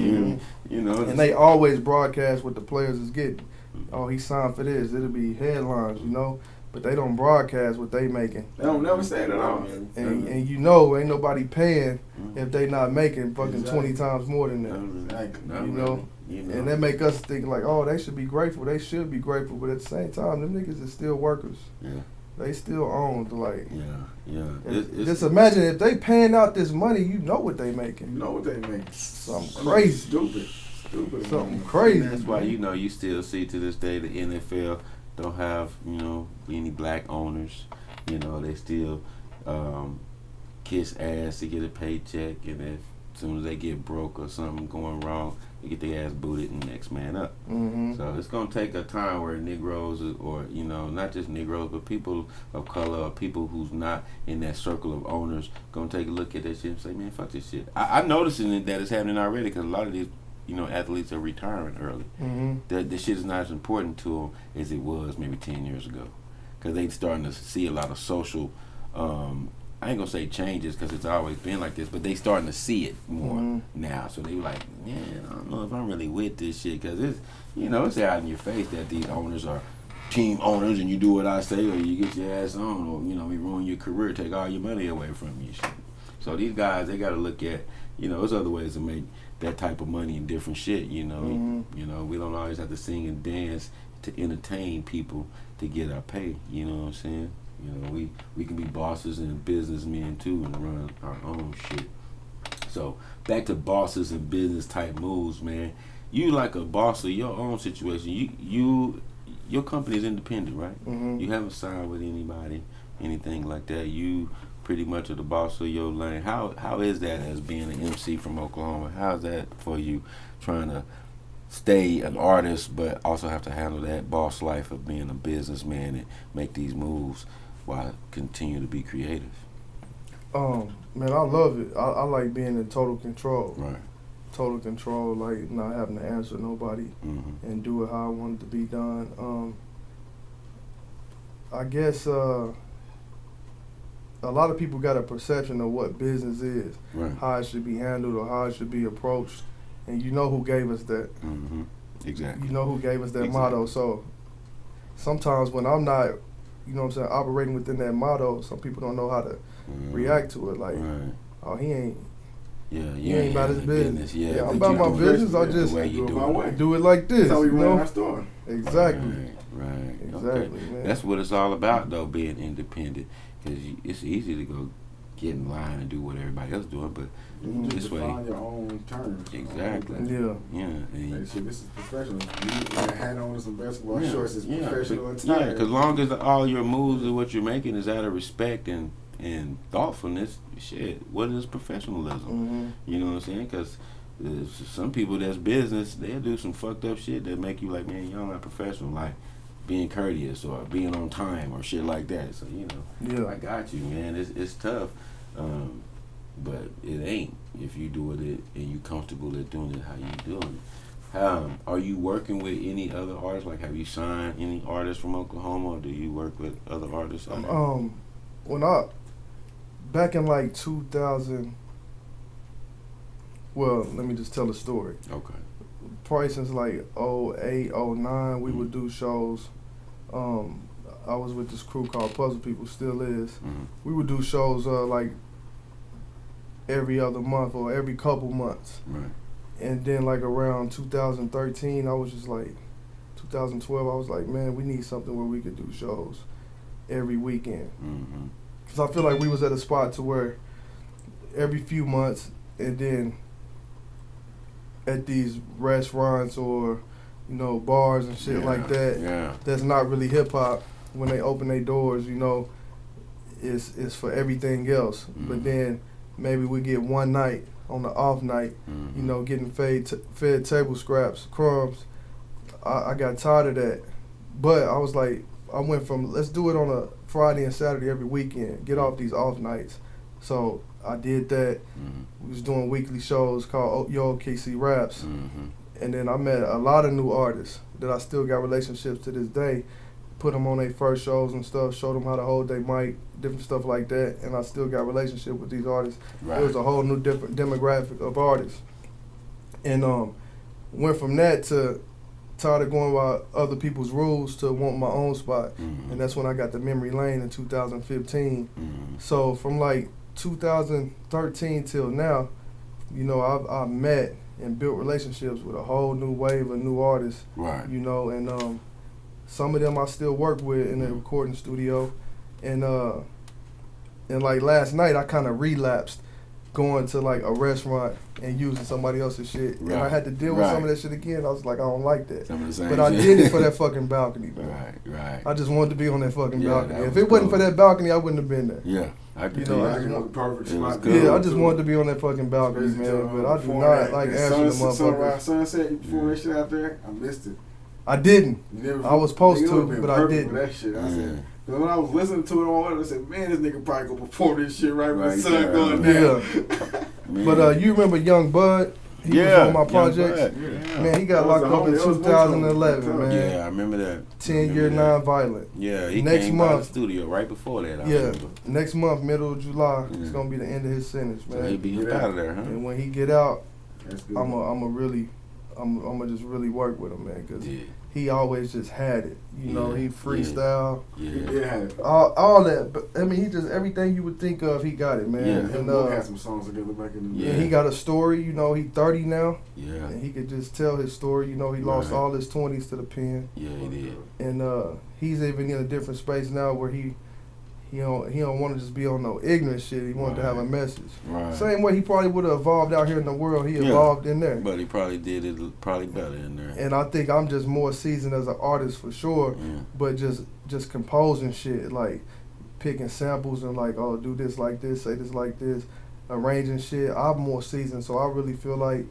[SPEAKER 1] You know,
[SPEAKER 2] And they always broadcast what the players is getting. Oh, he signed for this. It'll be headlines, you know. But they don't broadcast what they making.
[SPEAKER 3] They don't never say it at all.
[SPEAKER 2] And you know, ain't nobody paying if they not making fucking 20 times more than that.
[SPEAKER 3] Exactly.
[SPEAKER 2] You know? And that make us think like, oh, they should be grateful. They should be grateful. But at the same time, them niggas is still workers.
[SPEAKER 1] Yeah.
[SPEAKER 2] They still owned. Like, just
[SPEAKER 1] It's
[SPEAKER 2] imagine if they paying out this money, you know what they making.
[SPEAKER 3] You know what they make?
[SPEAKER 2] Something crazy.
[SPEAKER 3] Stupid.
[SPEAKER 2] Something crazy.
[SPEAKER 1] That's why you still see to this day the NFL don't have any black owners. They still kiss ass to get a paycheck, and then as soon as they get broke or something going wrong, they get their ass booted and next man up. So it's gonna take a time where Negroes or not just Negroes but people of color or people who's not in that circle of owners gonna take a look at that shit and say, man, fuck this shit. I'm noticing that it's happening already because a lot of these athletes are retiring early. The shit is not as important to them as it was maybe 10 years ago, because they starting to see a lot of social. I ain't gonna say changes because it's always been like this, but they starting to see it more now. So they like, man, I don't know if I'm really with this shit because it's out in your face that these owners are team owners and you do what I say or you get your ass on or we ruin your career, take all your money away from you. Shit. So these guys, they got to look at there's other ways to make that type of money and different shit. We don't always have to sing and dance to entertain people to get our pay. You know what I'm saying? We can be bosses and businessmen too and run our own shit. So back to bosses and business type moves, man. You like a boss of your own situation. Your company is independent, right? You haven't signed with anybody, anything like that. You pretty much are the boss of your lane. How is that as being an MC from Oklahoma? How's that for you, trying to stay an artist but also have to handle that boss life of being a businessman and make these moves while continue to be creative?
[SPEAKER 2] Man, I love it. I like being in total control.
[SPEAKER 1] Right.
[SPEAKER 2] Total control, like not having to answer nobody and do it how I want it to be done. I guess a lot of people got a perception of what business is,
[SPEAKER 1] Right.
[SPEAKER 2] how it should be handled or how it should be approached, and you know who gave us that.
[SPEAKER 1] Mm-hmm. Exactly.
[SPEAKER 2] You know who gave us that
[SPEAKER 1] Exactly.
[SPEAKER 2] motto. So sometimes when I'm not, you know what I'm saying, operating within that motto, some people don't know how to react to it. Like,
[SPEAKER 1] Right.
[SPEAKER 2] oh, he ain't.
[SPEAKER 1] Yeah,
[SPEAKER 2] He ain't about his business.
[SPEAKER 1] Yeah,
[SPEAKER 2] Yeah, I'm
[SPEAKER 1] but
[SPEAKER 2] about
[SPEAKER 1] you
[SPEAKER 2] my
[SPEAKER 1] do
[SPEAKER 2] business. I
[SPEAKER 1] the
[SPEAKER 2] just
[SPEAKER 1] way you
[SPEAKER 3] do it
[SPEAKER 1] do
[SPEAKER 3] my
[SPEAKER 1] it.
[SPEAKER 3] way.
[SPEAKER 2] do it like this.
[SPEAKER 3] That's how we
[SPEAKER 2] you
[SPEAKER 3] run
[SPEAKER 2] know?
[SPEAKER 3] our store.
[SPEAKER 2] Exactly.
[SPEAKER 1] Right.
[SPEAKER 2] Exactly,
[SPEAKER 1] Okay.
[SPEAKER 2] man.
[SPEAKER 1] That's what it's all about, though, being independent. Because it's easy to go get in line and do what everybody else doing, but
[SPEAKER 3] You
[SPEAKER 1] this
[SPEAKER 3] just
[SPEAKER 1] way,
[SPEAKER 3] define your own terms.
[SPEAKER 1] Exactly.
[SPEAKER 2] Yeah.
[SPEAKER 1] yeah, and
[SPEAKER 3] Like, shit, this is professional. You got a hat on and some basketball
[SPEAKER 1] yeah,
[SPEAKER 3] shorts. It's
[SPEAKER 1] yeah,
[SPEAKER 3] professional
[SPEAKER 1] but-
[SPEAKER 3] attire.
[SPEAKER 1] Yeah, because long as all your moves and what you're making is out of respect and thoughtfulness, shit, what is professionalism?
[SPEAKER 2] Mm-hmm.
[SPEAKER 1] You know what I'm saying? Because some people that's business, they'll do some fucked up shit that make you like, man, y'all not professional, like being courteous or being on time or shit like that. So, you know,
[SPEAKER 2] Yeah.
[SPEAKER 1] I got you, man. It's tough, but it ain't if you do it and you comfortable at doing it how you doing it. Are you working with any other artists? Like, have you signed any artists from Oklahoma, or do you work with other artists? out there?
[SPEAKER 2] When I back in like 2000. Well, let me just tell a story.
[SPEAKER 1] Okay.
[SPEAKER 2] Probably since like 08, 09, we would do shows. I was with this crew called Puzzle People, still is.
[SPEAKER 1] Mm-hmm.
[SPEAKER 2] We would do shows like every other month or every couple months.
[SPEAKER 1] Right.
[SPEAKER 2] And then like around 2013, I was just like, 2012, I was like, man, we need something where we could do shows every weekend.
[SPEAKER 1] Mm-hmm.
[SPEAKER 2] Because I feel like we was at a spot to where every few months and then at these restaurants or, you know, bars and shit like that,
[SPEAKER 1] Yeah.
[SPEAKER 2] that's not really hip hop, when they open their doors, you know, it's for everything else.
[SPEAKER 1] Mm-hmm.
[SPEAKER 2] But then maybe we get one night on the off night,
[SPEAKER 1] Mm-hmm.
[SPEAKER 2] you know, getting fed table scraps, crumbs. I got tired of that. But I was like, I went from let's do it on a Friday and Saturday every weekend, get off these off nights. So I did that.
[SPEAKER 1] Mm-hmm.
[SPEAKER 2] We was doing weekly shows called OKC Raps.
[SPEAKER 1] Mm-hmm.
[SPEAKER 2] And then I met a lot of new artists that I still got relationships to this day. Put them on their first shows and stuff, showed them how to hold their mic, different stuff like that. And I still got relationship with these artists.
[SPEAKER 1] Right.
[SPEAKER 2] It was a whole new different demographic of artists. And went from that to tired of going by other people's rules to want my own spot.
[SPEAKER 1] Mm-hmm.
[SPEAKER 2] And that's when I got the Memory Lane in 2015.
[SPEAKER 1] Mm-hmm.
[SPEAKER 2] So from like 2013 till now, you know, I've met and built relationships with a whole new wave of new artists,
[SPEAKER 1] Right.
[SPEAKER 2] you know, and some of them I still work with in the recording studio. And like last night I kind of relapsed going to like a restaurant and using somebody else's shit.
[SPEAKER 1] Right.
[SPEAKER 2] And I had to deal with
[SPEAKER 1] Right.
[SPEAKER 2] some of that shit again. I was like, I don't like that.
[SPEAKER 1] Some of the same
[SPEAKER 2] But I
[SPEAKER 1] shit.
[SPEAKER 2] did it for that fucking balcony, bro.
[SPEAKER 1] Right.
[SPEAKER 2] I just wanted to be on that fucking
[SPEAKER 1] Yeah,
[SPEAKER 2] balcony.
[SPEAKER 1] that
[SPEAKER 2] If
[SPEAKER 1] was
[SPEAKER 2] it wasn't for
[SPEAKER 1] cool.
[SPEAKER 2] that balcony, I wouldn't have been there.
[SPEAKER 1] Yeah, I can
[SPEAKER 2] You
[SPEAKER 1] do
[SPEAKER 2] know,
[SPEAKER 1] that.
[SPEAKER 2] I just
[SPEAKER 3] want the perfect
[SPEAKER 1] It was
[SPEAKER 3] spot.
[SPEAKER 1] good.
[SPEAKER 2] Yeah, I just wanted to be on that fucking balcony, man. But I do not like answering the
[SPEAKER 3] Sunrise,
[SPEAKER 2] motherfuckers.
[SPEAKER 3] sunset, you pull that shit out there. I missed it.
[SPEAKER 2] I didn't.
[SPEAKER 3] You never,
[SPEAKER 2] I was supposed
[SPEAKER 3] nigga,
[SPEAKER 2] to,
[SPEAKER 3] it would've been
[SPEAKER 2] but I
[SPEAKER 3] perfect
[SPEAKER 2] didn't.
[SPEAKER 3] for that shit. I
[SPEAKER 1] Yeah.
[SPEAKER 3] said, but when I was listening to it on, I said, man, this nigga probably gonna perform this shit right when
[SPEAKER 1] Right
[SPEAKER 3] the sun
[SPEAKER 1] there.
[SPEAKER 3] going
[SPEAKER 2] Yeah.
[SPEAKER 3] down.
[SPEAKER 1] Man.
[SPEAKER 2] But you remember Young Bud? He was on my
[SPEAKER 1] Young
[SPEAKER 2] projects.
[SPEAKER 1] Bud.
[SPEAKER 3] Yeah.
[SPEAKER 2] Man, he got
[SPEAKER 3] That was
[SPEAKER 2] locked
[SPEAKER 3] the
[SPEAKER 2] up in
[SPEAKER 3] homie. That was
[SPEAKER 2] 2011,
[SPEAKER 3] one
[SPEAKER 2] man.
[SPEAKER 1] Yeah, I remember that.
[SPEAKER 2] 10-year
[SPEAKER 1] Remember that.
[SPEAKER 2] non-violent.
[SPEAKER 1] Yeah, he
[SPEAKER 2] Next
[SPEAKER 1] came by the
[SPEAKER 2] month.
[SPEAKER 1] studio right before that. I
[SPEAKER 2] Yeah,
[SPEAKER 1] remember.
[SPEAKER 2] next month, middle of July,
[SPEAKER 1] Yeah.
[SPEAKER 2] it's gonna be the end of his sentence,
[SPEAKER 1] So he
[SPEAKER 2] man.
[SPEAKER 1] be
[SPEAKER 3] Yeah.
[SPEAKER 1] out of there, huh?
[SPEAKER 2] And when he get out,
[SPEAKER 3] That's good.
[SPEAKER 2] I'm gonna just really work with him, man, because
[SPEAKER 1] Yeah,
[SPEAKER 2] he always just had it. You know,
[SPEAKER 1] Yeah,
[SPEAKER 2] he freestyle,
[SPEAKER 3] He
[SPEAKER 1] yeah.
[SPEAKER 3] did have it.
[SPEAKER 2] all that. But I mean, he just everything you would think of, he got it, man.
[SPEAKER 1] Yeah.
[SPEAKER 3] Him
[SPEAKER 2] And,
[SPEAKER 3] and had some songs together back in the
[SPEAKER 1] Yeah.
[SPEAKER 2] and he got a story. You know, he 30 now,
[SPEAKER 1] Yeah,
[SPEAKER 2] and he could just tell his story. You know, he lost
[SPEAKER 1] Right.
[SPEAKER 2] all his 20s to the pen,
[SPEAKER 1] yeah, he did.
[SPEAKER 2] and he's even in a different space now where he don't want to just be on no ignorant shit. He wanted to have a
[SPEAKER 1] Right.
[SPEAKER 2] message.
[SPEAKER 1] Right.
[SPEAKER 2] Same way he probably would have evolved out here in the world. He
[SPEAKER 1] Yeah.
[SPEAKER 2] evolved in there.
[SPEAKER 1] But he probably did it probably better in there.
[SPEAKER 2] And I think I'm just more seasoned as an artist for sure.
[SPEAKER 1] Yeah.
[SPEAKER 2] But just composing shit, like picking samples and like, oh, do this like this, say this like this, arranging shit. I'm more seasoned, so I really feel like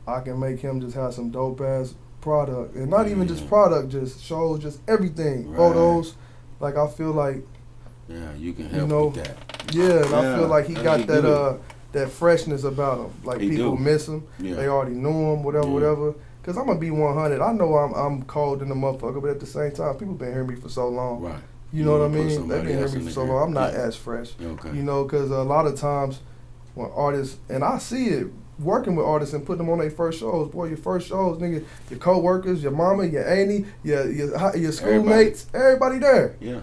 [SPEAKER 2] I can make him just have some dope ass product, and not even just
[SPEAKER 1] Yeah.
[SPEAKER 2] product, just shows, just everything,
[SPEAKER 1] Right.
[SPEAKER 2] photos. Like I feel like,
[SPEAKER 1] Yeah, you can help
[SPEAKER 2] know,
[SPEAKER 1] with that.
[SPEAKER 2] yeah, and I
[SPEAKER 1] Yeah,
[SPEAKER 2] feel like he got
[SPEAKER 1] he
[SPEAKER 2] that
[SPEAKER 1] good.
[SPEAKER 2] that freshness about him. Like
[SPEAKER 1] He
[SPEAKER 2] people
[SPEAKER 1] do.
[SPEAKER 2] miss him.
[SPEAKER 1] Yeah.
[SPEAKER 2] They already knew him, whatever,
[SPEAKER 1] Yeah.
[SPEAKER 2] whatever. Cause I'm gonna be 100. I know I'm cold in the motherfucker, but at the same time, people been hearing me for so long.
[SPEAKER 1] Right.
[SPEAKER 2] You know what I mean? They've been hearing me for so long. I'm not as fresh.
[SPEAKER 1] Okay.
[SPEAKER 2] You know, because a lot of times when artists, and I see it working with artists and putting them on their first shows. Boy, your first shows, nigga, your co-workers, your mama, your auntie, your schoolmates, everybody there.
[SPEAKER 1] Yeah.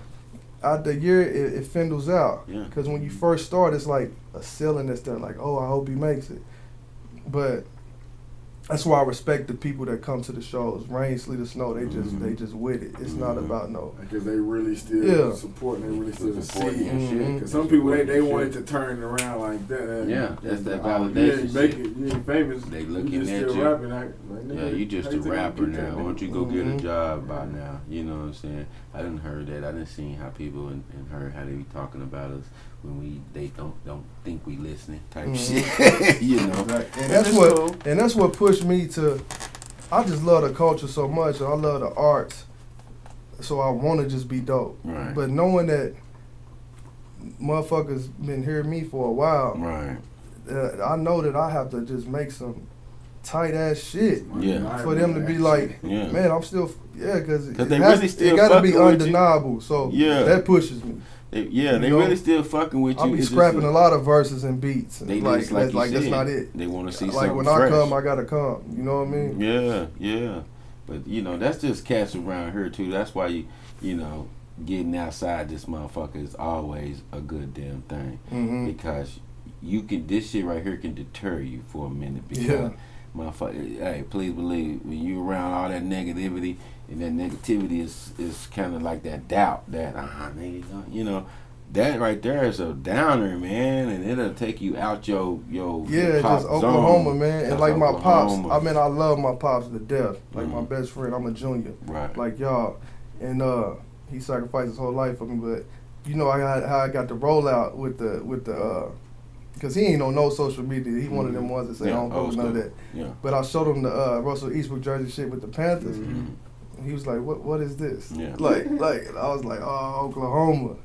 [SPEAKER 2] Out the year, it fizzles out.
[SPEAKER 1] Yeah.
[SPEAKER 2] Because when you first start, it's like a ceiling that's there, like, oh, I hope he makes it. But that's why I respect the people that come to the shows. Rain, sleet, or snow, they just with it. It's not about no.
[SPEAKER 3] Because they really still support and they really still see it. Because some people, they wanted to turn it around like that.
[SPEAKER 1] Yeah, that's that validation.
[SPEAKER 3] You ain't famous.
[SPEAKER 1] They looking at
[SPEAKER 3] still
[SPEAKER 1] you.
[SPEAKER 3] Rapping,
[SPEAKER 1] Yeah, you just a rapper now. Why don't you go get a job by now? You know what I'm saying? I didn't heard that. I didn't see how people and heard how they be talking about us when they don't think we listening type shit. You know.
[SPEAKER 2] Right. And that's what pushed me to. I just love the culture so much. I love the arts. So I want to just be dope.
[SPEAKER 1] Right.
[SPEAKER 2] But knowing that motherfuckers been hearing me for a while.
[SPEAKER 1] Right.
[SPEAKER 2] I know that I have to just make some tight ass shit.
[SPEAKER 1] Yeah.
[SPEAKER 2] For them to be like, man, I'm still, because it got to be undeniable. So that pushes me.
[SPEAKER 1] They really still fucking with you.
[SPEAKER 2] I'll be scrapping a lot of verses and beats.
[SPEAKER 1] They
[SPEAKER 2] like that's not it.
[SPEAKER 1] They want to see
[SPEAKER 2] like
[SPEAKER 1] something
[SPEAKER 2] when
[SPEAKER 1] fresh.
[SPEAKER 2] I come, I gotta come. You know what I mean?
[SPEAKER 1] Yeah. But that's just cats around here too. That's why getting outside this motherfucker is always a good damn thing because this shit right here can deter you for a minute because motherfucker, hey, please believe when you around all that negativity. And that negativity is kind of like that doubt that that right there is a downer, man, and it'll take you out your pop
[SPEAKER 2] just Oklahoma
[SPEAKER 1] zone.
[SPEAKER 2] Man, and like my pops. I mean, I love my pops to death. Like my best friend, I'm a junior,
[SPEAKER 1] right?
[SPEAKER 2] Like y'all, and he sacrificed his whole life for me. But how I got the rollout with the. Because he ain't on no social media. He one of them ones that say, I don't post none of that.
[SPEAKER 1] Yeah.
[SPEAKER 2] But I showed him the Russell Eastbrook jersey shit with the Panthers. He was like, what is this?
[SPEAKER 1] Yeah.
[SPEAKER 2] Like I was like, oh, Oklahoma.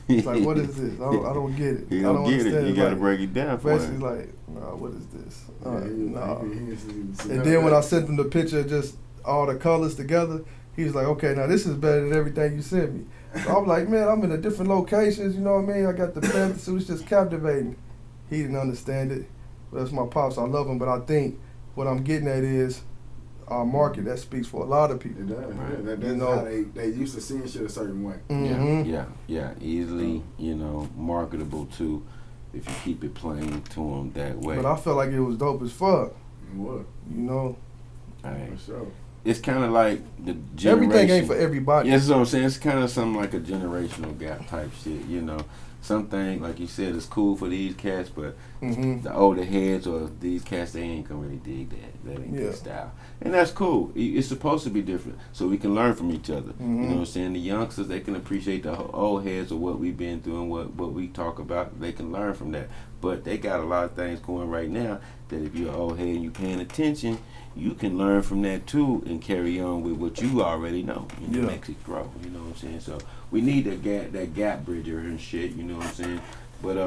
[SPEAKER 2] He's like, what is this? I don't get it.
[SPEAKER 1] You don't get it. You got to break it down for
[SPEAKER 2] him. Basically like, nah, what is this? Nah. And then when I sent him the picture of just all the colors together, he was like, okay, now this is better than everything you sent me. So I'm like, man, I'm in a different locations, you know what I mean? I got the Panthers, so it's just captivating. He didn't understand it. But that's my pops. I love him, but I think what I'm getting at is our market that speaks for a lot of people.
[SPEAKER 3] It does. Right. That's how they used to seeing shit a certain way.
[SPEAKER 1] Yeah. Easily, marketable too, if you keep it plain to them that way.
[SPEAKER 2] But I felt like it was dope as fuck.
[SPEAKER 3] What?
[SPEAKER 1] Hey.
[SPEAKER 3] For sure.
[SPEAKER 1] It's kind of like the generation.
[SPEAKER 2] Everything ain't for everybody.
[SPEAKER 1] Yeah, that's what I'm saying. It's kind of something like a generational gap type shit, Something, like you said, is cool for these cats, but the older heads or these cats, they ain't gonna really dig that. That ain't their style. And that's cool. It's supposed to be different, so we can learn from each other. You know what I'm saying? The youngsters, they can appreciate the old heads of what we've been through and what we talk about. They can learn from that. But they got a lot of things going right now that if you're an old head and you're paying attention, you can learn from that too and carry on with what you already know. It makes it grow. You know what I'm saying? So we need that gap bridger and shit. You know what I'm saying? But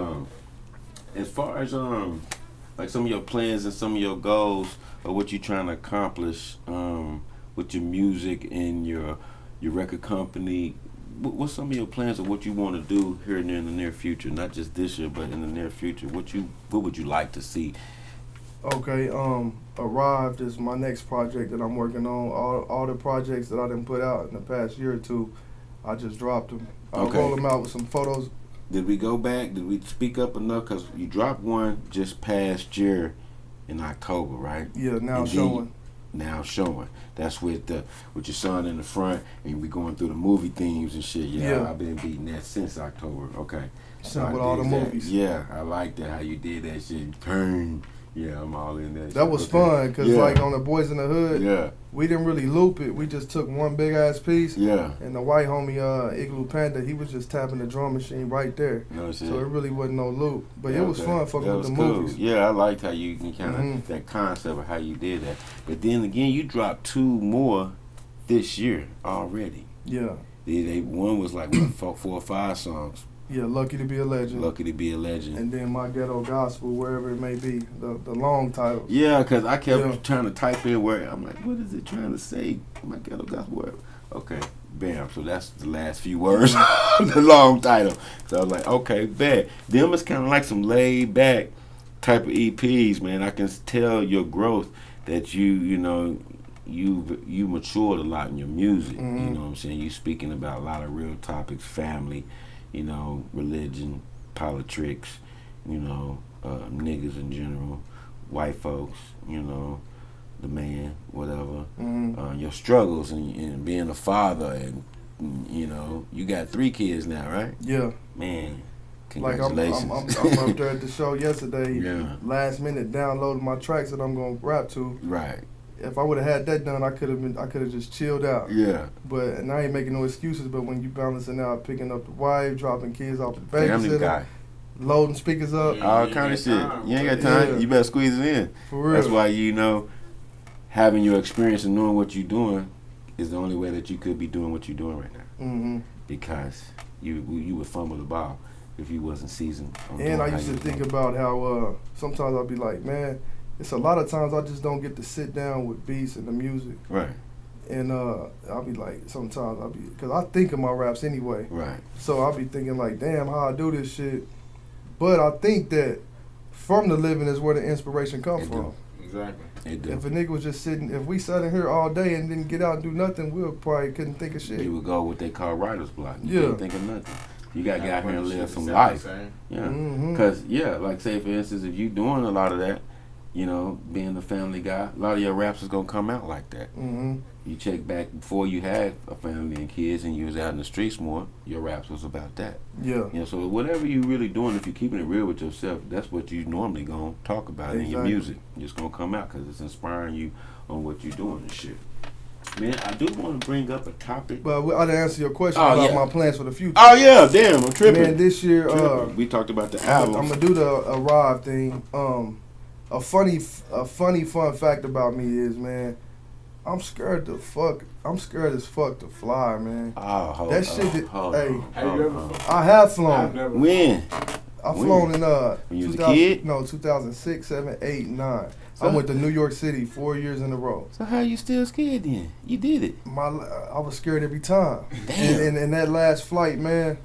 [SPEAKER 1] as far as like some of your plans and some of your goals or what you're trying to accomplish with your music and your record company, what's some of your plans of what you want to do here and there in the near future? Not just this year, but in the near future. What would you like to see?
[SPEAKER 2] Okay, Arrived is my next project that I'm working on. All the projects that I done put out in the past year or two, I just dropped them. I'll roll them out with some photos.
[SPEAKER 1] Did we go back? Did we speak up enough? Because you dropped one just past year in October, right?
[SPEAKER 2] Yeah, now
[SPEAKER 1] showing. That's with your son in the front, and we going through the movie themes and shit. Yeah. I've been beating that since October. Okay.
[SPEAKER 2] With all the movies.
[SPEAKER 1] Yeah, I like that, how you did that shit. Cain. Yeah, I'm all in that.
[SPEAKER 2] That was fun, because like on the Boys in the Hood, we didn't really loop it. We just took one big ass piece. Yeah. And the white homie, Igloo Panda, he was just tapping the drum machine right there. No shit. So it really wasn't no loop. But it was fun fucking with the movies. Yeah,
[SPEAKER 1] I liked how you can kind of, that concept of how you did that. But then again, you dropped 2 more this year already. Yeah. One was like 4 or 5 songs.
[SPEAKER 2] Yeah, Lucky to Be a Legend.
[SPEAKER 1] Lucky to Be a Legend.
[SPEAKER 2] And then My Ghetto Gospel, wherever it may be, the long title.
[SPEAKER 1] Yeah, because I kept trying to type in where, I'm like, what is it trying to say? My Ghetto Gospel, where? Okay, Bam. So that's the last few words of the long title. So I was like, okay, bet. Them is kind of like some laid back type of EPs, man. I can tell your growth that you matured a lot in your music. You know what I'm saying? You speaking about a lot of real topics, family, religion, politics, niggas in general, white folks, the man, whatever, your struggles and being a father, and you got 3 kids now, right?
[SPEAKER 2] Yeah.
[SPEAKER 1] Man, congratulations.
[SPEAKER 2] Like I'm up there at the show yesterday. Yeah. Last minute downloading my tracks that I'm gonna rap to.
[SPEAKER 1] Right.
[SPEAKER 2] If I would have had that done, I could have just chilled out.
[SPEAKER 1] Yeah.
[SPEAKER 2] And I ain't making no excuses. But when you balancing out, picking up the wife, dropping kids off the
[SPEAKER 1] Family
[SPEAKER 2] babysitter,
[SPEAKER 1] guy.
[SPEAKER 2] loading speakers up,
[SPEAKER 1] all kind of shit. You ain't got time. Yeah. You better squeeze it in.
[SPEAKER 2] For real.
[SPEAKER 1] That's why having your experience and knowing what you're doing is the only way that you could be doing what you're doing right now. Because you would fumble the ball if you wasn't seasoned.
[SPEAKER 2] And I used to think about how sometimes I'll be like, man, it's a lot of times I just don't get to sit down with beats and the music.
[SPEAKER 1] Right.
[SPEAKER 2] And I'll be like, sometimes because I think of my raps anyway.
[SPEAKER 1] Right.
[SPEAKER 2] So I'll be thinking like, damn, how I do this shit. But I think that from the living is where the inspiration comes from.
[SPEAKER 3] Exactly.
[SPEAKER 2] If a nigga was just sitting, if we sat in here all day and didn't get out and do nothing, we probably couldn't think of shit.
[SPEAKER 1] You would go what they call writer's block. You couldn't think of nothing. You got to get out here and live some life. Yeah. Because, like say for instance, if you doing a lot of that, being a family guy, a lot of your raps is going to come out like that. You check back before you had a family and kids and you was out in the streets more, your raps was about that.
[SPEAKER 2] Yeah.
[SPEAKER 1] So whatever you really doing, if you're keeping it real with yourself, that's what you normally going to talk about in your music. It's going to come out because it's inspiring you on what you're doing and shit. Man, I do want to bring up a topic.
[SPEAKER 2] But I didn't answer your question about my plans for the future.
[SPEAKER 1] Oh, yeah, damn, I'm tripping.
[SPEAKER 2] Man, this year,
[SPEAKER 1] we talked about the album.
[SPEAKER 2] I'm going to do the Arrive thing. A funny fun fact about me is, man, I'm scared as fuck to fly, man.
[SPEAKER 1] Oh,
[SPEAKER 2] that shit.
[SPEAKER 3] I
[SPEAKER 2] have flown.
[SPEAKER 1] When?
[SPEAKER 2] I've flown in
[SPEAKER 1] when you was a kid?
[SPEAKER 2] No, 2006, 7, 8, 9. I went to New York City 4 years in a row.
[SPEAKER 1] So how you still scared then? You did it.
[SPEAKER 2] I was scared every time.
[SPEAKER 1] Damn.
[SPEAKER 2] And that last flight, man,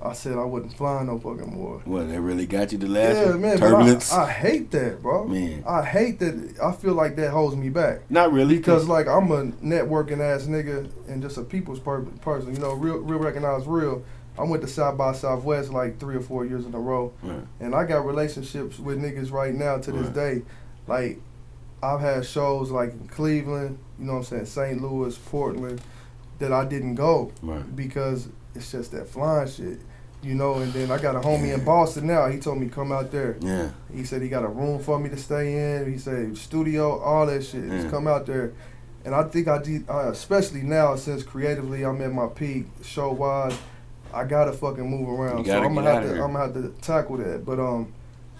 [SPEAKER 2] I said I wasn't flying no fucking more.
[SPEAKER 1] What, they really got you the last one?
[SPEAKER 2] Man,
[SPEAKER 1] Turbulence?
[SPEAKER 2] I hate that, bro.
[SPEAKER 1] Man.
[SPEAKER 2] I hate that. I feel like that holds me back.
[SPEAKER 1] Not really.
[SPEAKER 2] Because, like, I'm a networking ass nigga and just a people's person. Real recognized real. I went to South by Southwest like 3 or 4 years in a row.
[SPEAKER 1] Right.
[SPEAKER 2] And I got relationships with niggas right now to this day. Like, I've had shows like in Cleveland, St. Louis, Portland, that I didn't go.
[SPEAKER 1] Right.
[SPEAKER 2] Because it's just that flying shit. And then I got a homie in Boston now. He told me come out there.
[SPEAKER 1] Yeah.
[SPEAKER 2] He said he got a room for me to stay in. He said studio, all that shit. Just come out there. And I think especially now since creatively I'm at my peak, show wise, I gotta fucking move around. So I'm gonna have to tackle that. But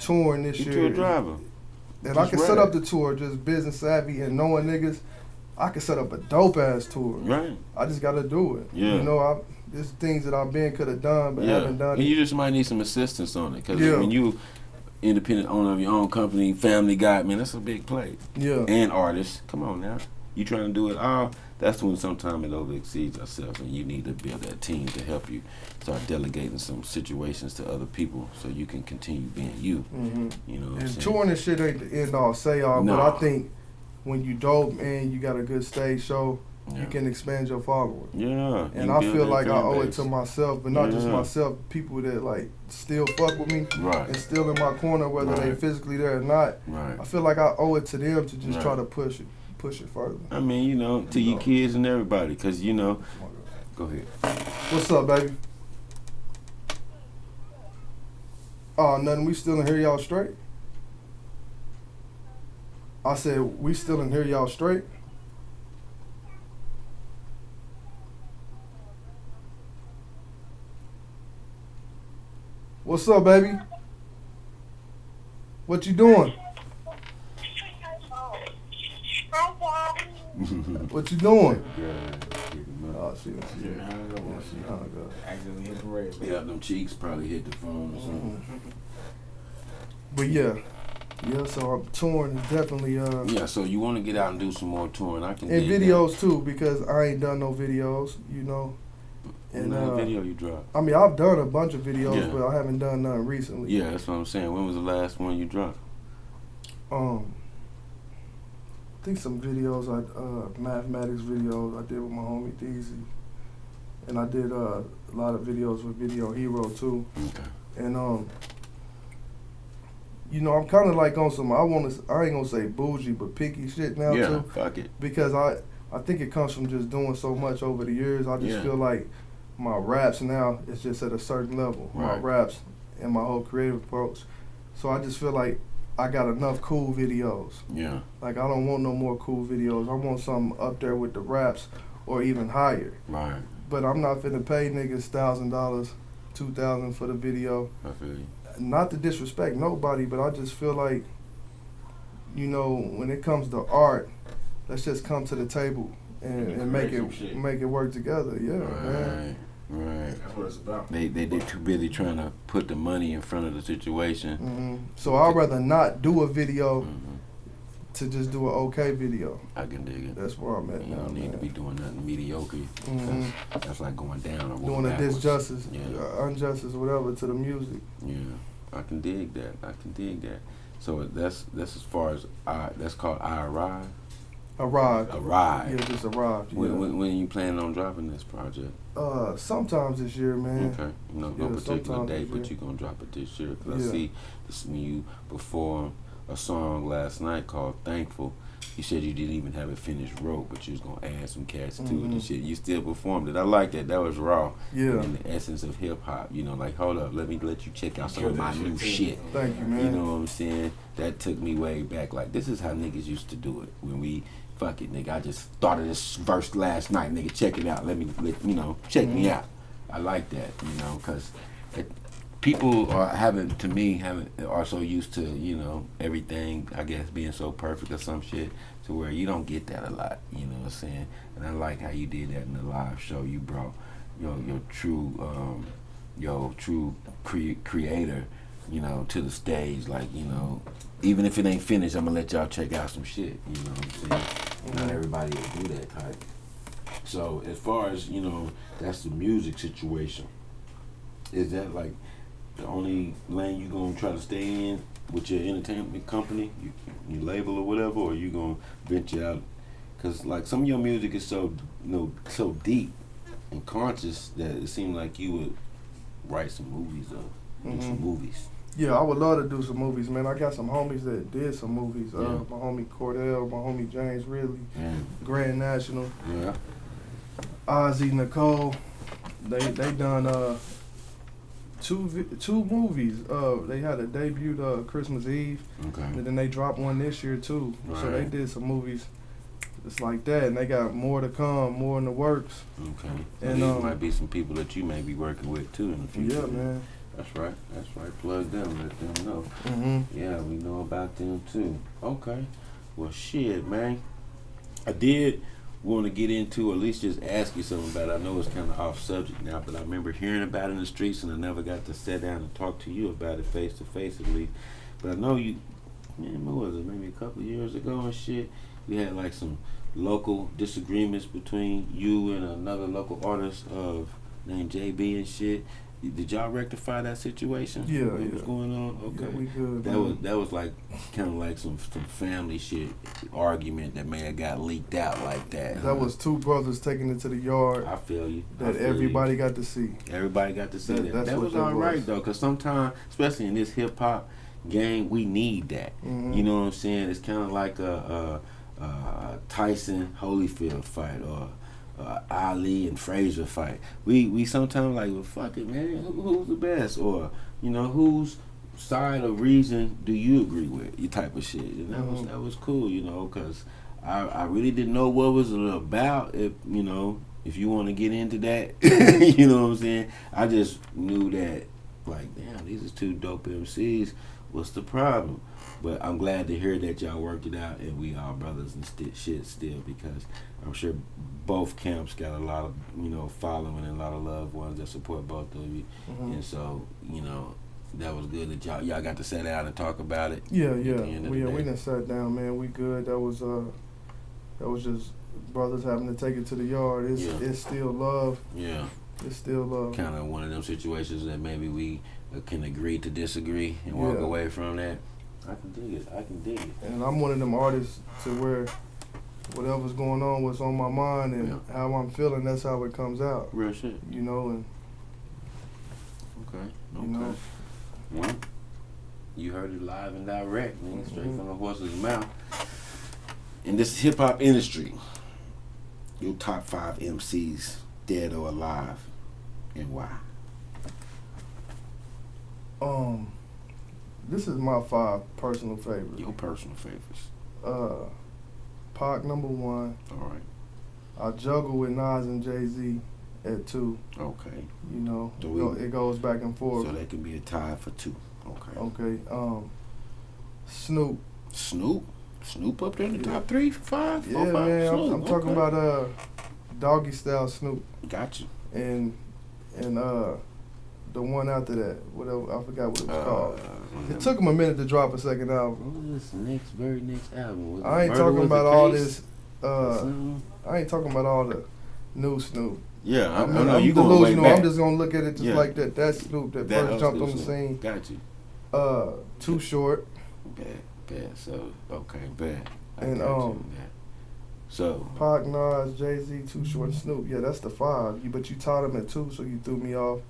[SPEAKER 2] touring this year.
[SPEAKER 1] You're a driver.
[SPEAKER 2] And I can set up the tour just business savvy and knowing niggas. I can set up a dope ass tour.
[SPEAKER 1] Right.
[SPEAKER 2] I just gotta do it.
[SPEAKER 1] Yeah.
[SPEAKER 2] There's things that I've could have done, but haven't done.
[SPEAKER 1] And you just might need some assistance on it, because when you independent owner of your own company, family guy, man, that's a big plate.
[SPEAKER 2] Yeah.
[SPEAKER 1] And artist, come on now, you trying to do it all. That's when sometimes it over exceeds ourselves, and you need to build that team to help you start delegating some situations to other people, so you can continue being you.
[SPEAKER 2] And touring this shit ain't the end all say all, but I think when you dope and you got a good stage show. You can expand your following.
[SPEAKER 1] Yeah.
[SPEAKER 2] And I feel like I owe it to myself, but not just myself, people that like still fuck with me and still in my corner, whether they physically there or not.
[SPEAKER 1] Right.
[SPEAKER 2] I feel like I owe it to them to just try to push it further.
[SPEAKER 1] I mean, to your kids and everybody, because, go ahead.
[SPEAKER 2] What's up, baby? Oh, nothing. We still in here, y'all straight? I said, we still in here, y'all straight? What's up, baby? What you doing?
[SPEAKER 4] Hi, Daddy.
[SPEAKER 2] What you doing?
[SPEAKER 3] Oh, she accidentally hit the radio.
[SPEAKER 1] Yeah, them cheeks probably hit the phone or something.
[SPEAKER 2] But yeah, Yeah, so touring is definitely
[SPEAKER 1] Yeah, so you want to get out and do some more touring? I can.
[SPEAKER 2] and
[SPEAKER 1] dig
[SPEAKER 2] videos
[SPEAKER 1] that.
[SPEAKER 2] too, because I ain't done no videos, you know. And
[SPEAKER 1] What video you dropped?
[SPEAKER 2] I mean, I've done a bunch of videos,
[SPEAKER 1] Yeah.
[SPEAKER 2] but I haven't done none recently.
[SPEAKER 1] Yeah, that's what I'm saying. When was the last one you dropped?
[SPEAKER 2] I think some videos, mathematics videos I did with my homie Deezy, and I did a lot of videos with Video Hero too.
[SPEAKER 1] Okay.
[SPEAKER 2] And you know, I'm kind of like on some, I ain't gonna say bougie, but picky shit now
[SPEAKER 1] Yeah,
[SPEAKER 2] too,
[SPEAKER 1] fuck it.
[SPEAKER 2] because I think it comes from just doing so much over the years. I just
[SPEAKER 1] Yeah.
[SPEAKER 2] feel like my raps now is just at a certain level. My
[SPEAKER 1] Right.
[SPEAKER 2] raps and my whole creative approach. So I just feel like I got enough cool videos.
[SPEAKER 1] Yeah.
[SPEAKER 2] Like, I don't want no more cool videos. I want something up there with the raps or even higher.
[SPEAKER 1] Right.
[SPEAKER 2] But I'm not finna pay niggas $1,000, $2,000 for the video.
[SPEAKER 1] I feel you.
[SPEAKER 2] Not to disrespect nobody, but I just feel like, you know, when it comes to art, let's just come to the table and make
[SPEAKER 3] create some shit.
[SPEAKER 2] it work together. Yeah, man.
[SPEAKER 1] Right.
[SPEAKER 3] That's what it's about.
[SPEAKER 1] They too busy trying to put the money in front of the situation.
[SPEAKER 2] Hmm. So I'd rather not do a video
[SPEAKER 1] Hmm.
[SPEAKER 2] to just do an okay video.
[SPEAKER 1] I can dig it.
[SPEAKER 2] That's where I'm at
[SPEAKER 1] You
[SPEAKER 2] now,
[SPEAKER 1] don't need
[SPEAKER 2] man.
[SPEAKER 1] to be doing nothing mediocre.
[SPEAKER 2] Mhm.
[SPEAKER 1] That's like going down or
[SPEAKER 2] Doing a
[SPEAKER 1] backwards.
[SPEAKER 2] disjustice,
[SPEAKER 1] Yeah.
[SPEAKER 2] injustice, whatever, to the music.
[SPEAKER 1] Yeah, I can dig that. I can dig that. So that's as far as that's called I Arrive.
[SPEAKER 2] Arrived.
[SPEAKER 1] Arrive.
[SPEAKER 2] Yeah, just arrived. Yeah.
[SPEAKER 1] When are you planning on dropping this project?
[SPEAKER 2] Sometimes this year, man.
[SPEAKER 1] Okay, no
[SPEAKER 2] Yeah,
[SPEAKER 1] particular
[SPEAKER 2] sometimes
[SPEAKER 1] date,
[SPEAKER 2] this
[SPEAKER 1] but
[SPEAKER 2] year.
[SPEAKER 1] you're gonna drop it this year. Cause
[SPEAKER 2] Yeah.
[SPEAKER 1] I see this, when you performed a song last night called "Thankful." You said you didn't even have it finished wrote, but you was gonna add some cats to it and
[SPEAKER 2] Mhm.
[SPEAKER 1] shit. You still performed it. I like that. That was raw.
[SPEAKER 2] Yeah.
[SPEAKER 1] In the essence of hip hop, you know, like hold up, let you check out some
[SPEAKER 3] Kill
[SPEAKER 1] of my
[SPEAKER 3] that
[SPEAKER 1] new
[SPEAKER 3] shit,
[SPEAKER 1] shit.
[SPEAKER 3] too.
[SPEAKER 2] Thank you, man.
[SPEAKER 1] You know what I'm saying? That took me way back. Like, this is how niggas used to do it. When we, fuck it, nigga, I just thought of this verse last night, nigga, check it out. Let you know, check me out. I like that, you know, because people are so used to, you know, everything, I guess, being so perfect or some shit, to where you don't get that a lot, you know what I'm saying? And I like how you did that in the live show. You brought your true creator, you know, to the stage. Like, you know, even if it ain't finished, I'm gonna let y'all check out some shit, you know what I'm saying? Not everybody will do that type. So as far as, you know, that's the music situation. Is that like the only lane you gonna try to stay in with your entertainment company, your label or whatever, or you gonna venture out? Cause like some of your music is so, you know, so deep and conscious that it seemed like you would write some movies or do some movies.
[SPEAKER 2] Yeah, I would love to do some movies, man. I got some homies that did some movies.
[SPEAKER 1] Yeah.
[SPEAKER 2] My homie Cordell, my homie James Ridley,
[SPEAKER 1] Yeah.
[SPEAKER 2] Grand National,
[SPEAKER 1] Yeah.
[SPEAKER 2] Ozzy, Nicole. They done two movies. They had a debut Christmas Eve,
[SPEAKER 1] Okay.
[SPEAKER 2] and then they dropped one this year too. So they
[SPEAKER 1] Right.
[SPEAKER 2] did some movies. It's like that, and they got more to come, more in the works.
[SPEAKER 1] Okay. So
[SPEAKER 2] And,
[SPEAKER 1] these might be some people that you may be working with too in the future.
[SPEAKER 2] Yeah, man.
[SPEAKER 1] That's right. That's right. Plug them. Let them know.
[SPEAKER 2] Mm-hmm.
[SPEAKER 1] Yeah, we know about them too. Okay. Well, shit, man. I did want to get into, or at least just ask you something about it. I know it's kind of off subject now, but I remember hearing about it in the streets, and I never got to sit down and talk to you about it face to face at least. But I know you, man, what was it? Maybe a couple of years ago and shit. We had like some local disagreements between you and another local artist named JB and shit. Did y'all rectify that situation?
[SPEAKER 2] Yeah,
[SPEAKER 1] What was
[SPEAKER 2] yeah.
[SPEAKER 1] going on? Okay.
[SPEAKER 2] Yeah, we good.
[SPEAKER 1] That was like kind of like some family shit argument that may have got leaked out like that.
[SPEAKER 2] That was two brothers taking it to the yard
[SPEAKER 1] I feel you. I
[SPEAKER 2] that
[SPEAKER 1] feel
[SPEAKER 2] everybody got to see.
[SPEAKER 1] you. Everybody got to see that.
[SPEAKER 2] That's
[SPEAKER 1] That
[SPEAKER 2] what
[SPEAKER 1] was
[SPEAKER 2] that
[SPEAKER 1] all right
[SPEAKER 2] was.
[SPEAKER 1] though, cause sometimes, especially in this hip hop game, we need that.
[SPEAKER 2] Mhm.
[SPEAKER 1] You know what I'm saying? It's kind of like a Tyson Holyfield fight or Ali and Frazier fight. We sometimes like, well, fuck it, man. Who's the best? Or, you know, whose side of reason do you agree with? You type of shit. And that was cool, you know, because I really didn't know what was it about. If you know, if you want to get into that, you know what I'm saying. I just knew that, like, damn, these are two dope MCs. What's the problem? But I'm glad to hear that y'all worked it out and we all brothers and shit still, because I'm sure both camps got a lot of, you know, following and a lot of loved ones that support both of you.
[SPEAKER 2] Mhm.
[SPEAKER 1] And so, you know, that was good that y'all got to sit down and talk about it.
[SPEAKER 2] Yeah.
[SPEAKER 1] At the end of the day.
[SPEAKER 2] We done sat down, man. We good. That was just brothers having to take it to the yard. It's still love.
[SPEAKER 1] Yeah.
[SPEAKER 2] It's still love.
[SPEAKER 1] Kind of one of them situations that maybe we can agree to disagree and walk away from that. I can dig it.
[SPEAKER 2] And I'm one of them artists to where whatever's going on, what's on my mind, and how I'm feeling, that's how it comes out.
[SPEAKER 1] Real shit.
[SPEAKER 2] You know, and
[SPEAKER 1] okay.
[SPEAKER 2] You know.
[SPEAKER 1] Well, you heard it live and direct, man, straight from the horse's mouth. In this hip hop industry, your top 5 MCs, dead or alive, and why?
[SPEAKER 2] This is my 5 personal favorites.
[SPEAKER 1] Your personal favorites.
[SPEAKER 2] Pac number 1.
[SPEAKER 1] All right.
[SPEAKER 2] I juggle with Nas and Jay-Z at 2.
[SPEAKER 1] Okay.
[SPEAKER 2] You know,
[SPEAKER 1] So
[SPEAKER 2] it goes back and forth.
[SPEAKER 1] So that can be a tie for 2. Okay.
[SPEAKER 2] Okay. Snoop.
[SPEAKER 1] Snoop up there in the top 3, 5, 4,
[SPEAKER 2] Yeah,
[SPEAKER 1] 5.
[SPEAKER 2] man.
[SPEAKER 1] Snoop.
[SPEAKER 2] I'm talking about Doggy Style Snoop.
[SPEAKER 1] Gotcha.
[SPEAKER 2] And the one after that, whatever, I forgot what it was called. It took him a minute to drop a second album.
[SPEAKER 1] What was this very next album?
[SPEAKER 2] I ain't talking about all this. I ain't talking about all the new Snoop.
[SPEAKER 1] Yeah, I
[SPEAKER 2] I'm
[SPEAKER 1] know you going way back.
[SPEAKER 2] I'm just gonna look at it just like that. That Snoop that first jumped on the scene.
[SPEAKER 1] Got you.
[SPEAKER 2] Too Short.
[SPEAKER 1] Bad. So bad.
[SPEAKER 2] And
[SPEAKER 1] So
[SPEAKER 2] Pac, Nas, Jay-Z, Too Short, Snoop. Yeah, that's the 5. But you taught him at 2, so you threw me off.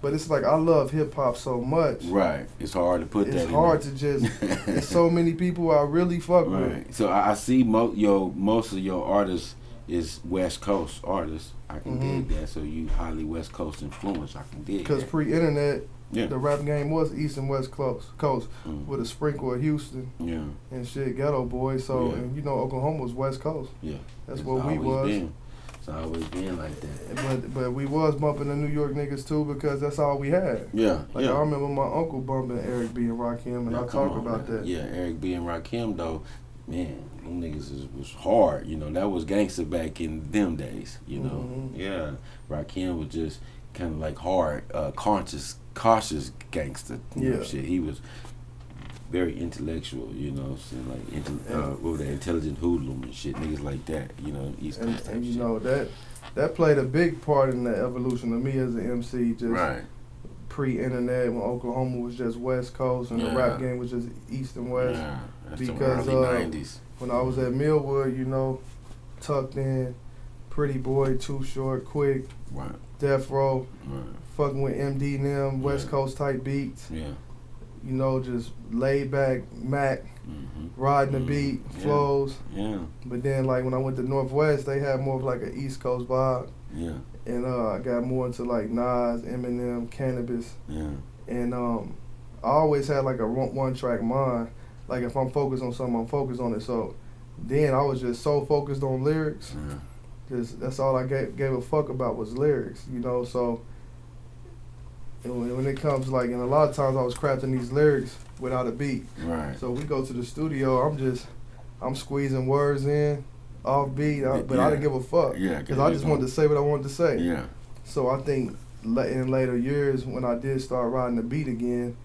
[SPEAKER 2] But it's like I love hip hop so much.
[SPEAKER 1] Right. It's hard to put that in.
[SPEAKER 2] It's hard to just. There's so many people I really fuck with.
[SPEAKER 1] So I see most of your artists is West Coast artists. I can dig that. So you highly West Coast influence. I can dig that.
[SPEAKER 2] Because pre-internet, the rap game was East and West Coast with a sprinkle of Houston and shit, Ghetto Boy. So and you know Oklahoma was West Coast.
[SPEAKER 1] Yeah,
[SPEAKER 2] that's what we was.
[SPEAKER 1] It's always been like that.
[SPEAKER 2] But we was bumping the New York niggas too because that's all we had.
[SPEAKER 1] Yeah.
[SPEAKER 2] I remember my uncle bumping Eric B and Rakim, and I talk about that.
[SPEAKER 1] Yeah, Eric B and Rakim though, man, them niggas was hard. You know, that was gangster back in them days. You know, yeah. Rakim was just kind of like hard, cautious gangster. You know, shit. He was very intellectual, you know, so like intelligent hoodlum and shit, niggas like that, you know, East Coast
[SPEAKER 2] and you
[SPEAKER 1] shit.
[SPEAKER 2] know that played a big part in the evolution of me as an MC. Just pre-internet when Oklahoma was just West Coast and the rap game was just East and West.
[SPEAKER 1] Yeah, that's
[SPEAKER 2] because
[SPEAKER 1] the early 90s.
[SPEAKER 2] When I was at Millwood, you know, Tucked In, Pretty Boy, Too Short, Quik, Death Row, fucking with MD and them, West Coast type beats. Yeah. You know, just laid back, Mac, riding the beat, flows. Yeah. But then, like, when I went to Northwest, they had more of like an East Coast vibe. Yeah. And I got more into like Nas, Eminem, Cannabis. Yeah. And I always had like a one-track mind. Like, if I'm focused on something, I'm focused on it. So then I was just so focused on lyrics. Because that's all I gave a fuck about was lyrics, you know, so. And when it comes like, and a lot of times I was crafting these lyrics without a beat. Right. So we go to the studio, I'm squeezing words in, off beat, but I didn't give a fuck. Yeah. Because I just wanted to say what I wanted to say. Yeah. So I think in later years when I did start riding the beat again,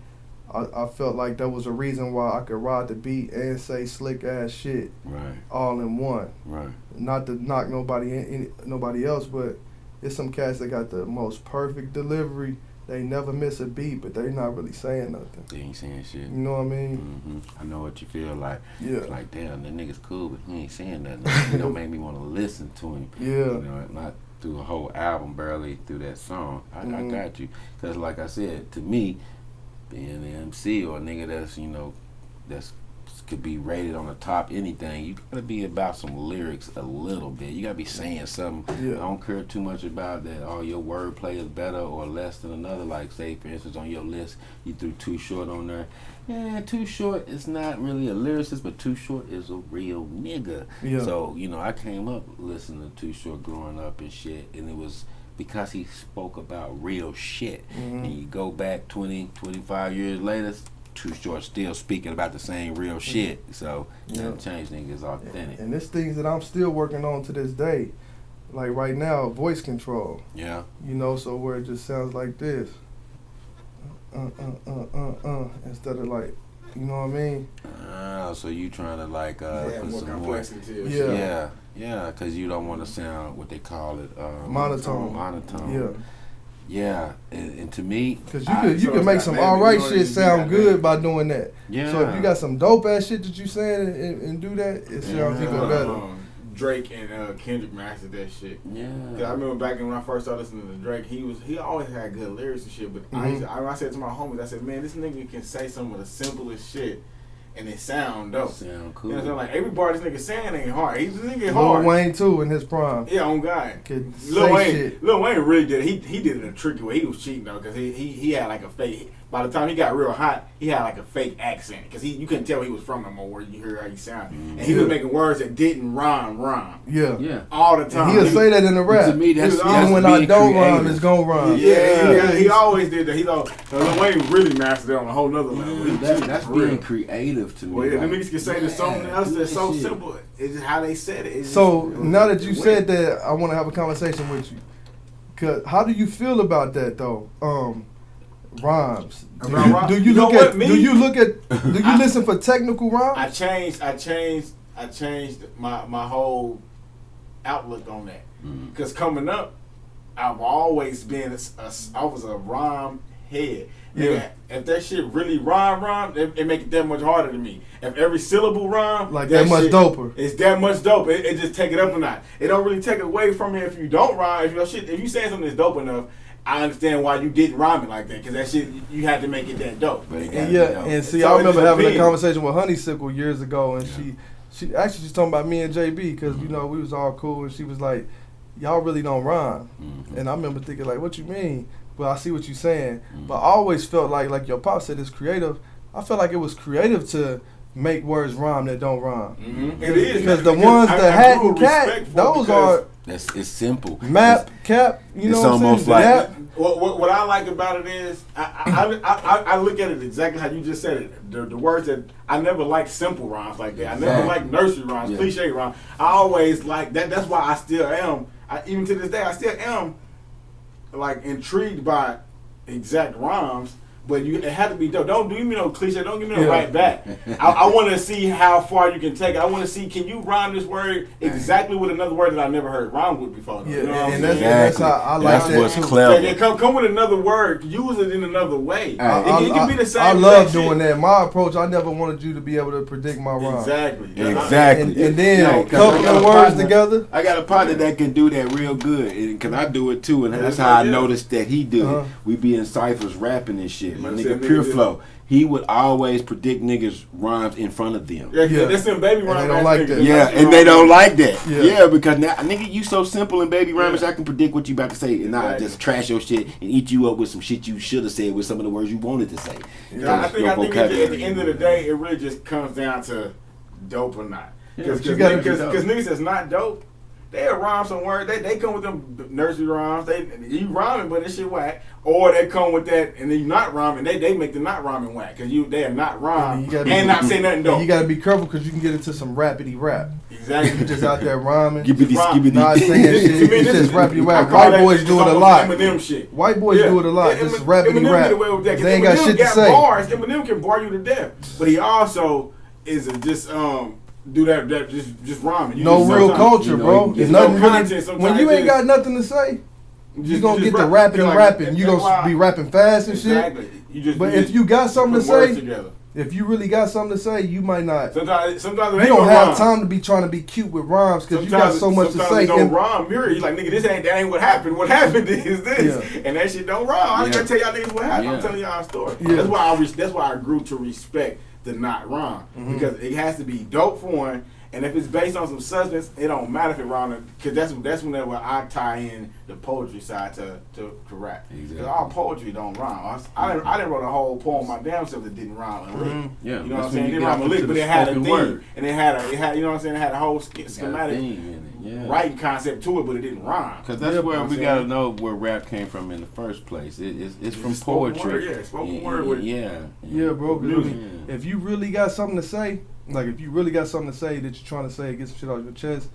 [SPEAKER 2] I felt like that was a reason why I could ride the beat and say slick ass shit. Right. All in one. Right. Not to knock nobody else, but there's some cats that got the most perfect delivery. They never miss a beat, but they not really saying nothing.
[SPEAKER 1] They ain't saying shit.
[SPEAKER 2] You know what I mean?
[SPEAKER 1] I know what you feel like. Yeah. It's like, damn, that nigga's cool, but he ain't saying nothing. You know, made me want to listen to him. Yeah. You know, not through a whole album, barely through that song. I got you. Because like I said, to me, being an MC or a nigga that's, you know, that's could be rated on the top anything, you gotta be about some lyrics a little bit. You gotta be saying something. Yeah. I don't care too much about that your wordplay is better or less than another. Like, say for instance on your list you threw Too Short on there. Yeah, Too Short is not really a lyricist, but Too Short is a real nigga. Yeah. So, you know, I came up listening to Too Short growing up and shit, and it was because he spoke about real shit. And you go back 20, 25 years later, Too Short still speaking about the same real shit. So nothing changed, niggas authentic.
[SPEAKER 2] And there's things that I'm still working on to this day. Like right now, voice control. Yeah. You know, so where it just sounds like this. instead of like, you know what I mean?
[SPEAKER 1] So you trying to like put
[SPEAKER 3] more
[SPEAKER 1] some more.
[SPEAKER 3] complexity to it.
[SPEAKER 2] Yeah.
[SPEAKER 1] Because you don't want to sound what they call it
[SPEAKER 2] Monotone.
[SPEAKER 1] Yeah, and to me,
[SPEAKER 2] because you can make some alright shit sound good by doing that.
[SPEAKER 1] Yeah.
[SPEAKER 2] So if you got some dope ass shit that you saying and do that, it sounds even better.
[SPEAKER 3] Drake and Kendrick mastered that shit.
[SPEAKER 1] Yeah.
[SPEAKER 3] Cause I remember back when I first started listening to Drake, he always had good lyrics and shit. But I said to my homies, I said, man, this nigga can say some of the simplest shit. And it sound dope.
[SPEAKER 1] Sound cool.
[SPEAKER 3] You know what I'm saying? Like, every bar this nigga saying ain't hard. He's this nigga hard.
[SPEAKER 2] Lil Wayne, too, in his prime.
[SPEAKER 3] Yeah, on God.
[SPEAKER 2] Lil
[SPEAKER 3] Wayne really did it. He did it in a tricky way. He was cheating, though, because he had, like, a fake... By the time he got real hot, he had, like, a fake accent. Because you couldn't tell he was from no more where you hear how he sounded. And he was making words that didn't rhyme.
[SPEAKER 2] Yeah.
[SPEAKER 3] All the time.
[SPEAKER 2] And he'll say that in the rap.
[SPEAKER 1] To me, that's
[SPEAKER 2] even when I don't rhyme, it's gonna rhyme.
[SPEAKER 3] Yeah, he always did that. Lil Wayne really mastered it on a whole nother level.
[SPEAKER 1] That's being creative to me.
[SPEAKER 3] Well, yeah, the niggas can say there's something else that's so simple. It's just how they said it.
[SPEAKER 2] Now that you said that, I want to have a conversation with you. Cause how do you feel about that though? Rhymes. Do you listen for technical rhymes?
[SPEAKER 3] I changed my whole outlook on that. Because coming up, I've always been I was a rhyme head. Yeah. If that shit really rhyme, it make it that much harder to me. If every syllable rhyme,
[SPEAKER 2] like that much doper.
[SPEAKER 3] It's that much dope. It just take it up a notch. It don't really take it away from it if you don't rhyme. If you saying something that's dope enough, I understand why you didn't rhyme it like that, because that shit, you had to make it that dope.
[SPEAKER 2] And see, I remember having a conversation with Honeysickle years ago, and she she's talking about me and JB, because you know we was all cool, and she was like, y'all really don't rhyme. And I remember thinking like, what you mean? But I see what you're saying. But I always felt like your pop said it's creative. I felt like it was creative to make words rhyme that don't rhyme.
[SPEAKER 3] It is,
[SPEAKER 2] because the ones that hat and cat, those are.
[SPEAKER 1] It's simple.
[SPEAKER 2] Map, cap, you know
[SPEAKER 1] it's
[SPEAKER 2] what I'm
[SPEAKER 1] almost
[SPEAKER 2] saying?
[SPEAKER 1] like
[SPEAKER 3] what I like about it is I look at it exactly how you just said it. The words that I never liked simple rhymes like that. I never liked nursery rhymes, cliche rhymes. I always like that. That's why I still am. Even to this day, I still am like intrigued by exact rhymes. But it had to be dope. Don't give me no cliche. Don't give me no right back. I want to see how far you can take it. I want to see, can you rhyme this word exactly with another word that I never heard rhyme with before?
[SPEAKER 2] Yeah,
[SPEAKER 3] you know what
[SPEAKER 2] and
[SPEAKER 3] that's
[SPEAKER 2] how I like that.
[SPEAKER 1] That's what's clever.
[SPEAKER 3] Yeah, come with another word. Use it in another way. It can be the same.
[SPEAKER 2] I love doing that. My approach, I never wanted you to be able to predict my rhyme.
[SPEAKER 3] Exactly.
[SPEAKER 2] And then couple the words together.
[SPEAKER 1] I got a partner that can do that real good, because I do it too, and that's how I noticed that he do it. We be in ciphers rapping and shit. My nigga Pure Flow. He would always predict niggas' rhymes in front of them.
[SPEAKER 3] Yeah, that's them baby rhymes.
[SPEAKER 2] They don't like that.
[SPEAKER 1] Yeah, and they don't like that. Yeah, because now, nigga, you so simple in baby rhymes, I can predict what you about to say, and I just trash your shit and eat you up with some shit you should have said with some of the words you wanted to say.
[SPEAKER 3] I think at the end of the day, it really just comes down to dope or not. Because niggas that's not dope, they'll rhyme some words. They come with them nursery rhymes. You rhyming, but this shit whack. Or they come with that, and then you not rhyming. They make the not rhyming whack, because they are not rhyme and not say nothing dope.
[SPEAKER 2] And you gotta be careful, because you can get into some rapidy rap.
[SPEAKER 3] Exactly.
[SPEAKER 2] You just out there rhyming,
[SPEAKER 1] skibbity,
[SPEAKER 2] not saying shit. It's just rapidy rap. White boys do it a lot.
[SPEAKER 3] Eminem shit.
[SPEAKER 2] White boys do it a lot. This is rapidy rap. They ain't got shit to say.
[SPEAKER 3] Eminem can bar you to death, but he also is just do that just rhyming.
[SPEAKER 2] No real culture, bro. There's nothing really. When you ain't got nothing to say, you gonna get the rapping. You gonna be rapping fast and shit. But if you got something to say, if you really got something to say, you might not.
[SPEAKER 3] Sometimes you
[SPEAKER 2] don't have time to be trying to be cute with rhymes, because you got so much to say.
[SPEAKER 3] Don't rhyme. You're like, nigga, that ain't what happened. What happened is this, and that shit don't rhyme. I ain't gonna tell y'all niggas what happened. I'm telling y'all a story. That's why I grew to respect the not rhyme, because it has to be dope for one. And if it's based on some substance, it don't matter if it rhymes, because that's whenever I tie in the poetry side to rap. Because all poetry don't rhyme. I didn't wrote a whole poem my damn self that didn't rhyme a lick. You know what I'm saying? It didn't rhyme a lick, but it had a theme, and it had you know what I'm saying? It had a whole schematic writing concept to it, but it didn't rhyme.
[SPEAKER 1] Because that's where we gotta know where rap came from in the first place. It's from poetry.
[SPEAKER 3] Spoken word.
[SPEAKER 2] Yeah, bro. If you really got something to say. Like, if you really got something to say that you're trying to say, get some shit out of your chest,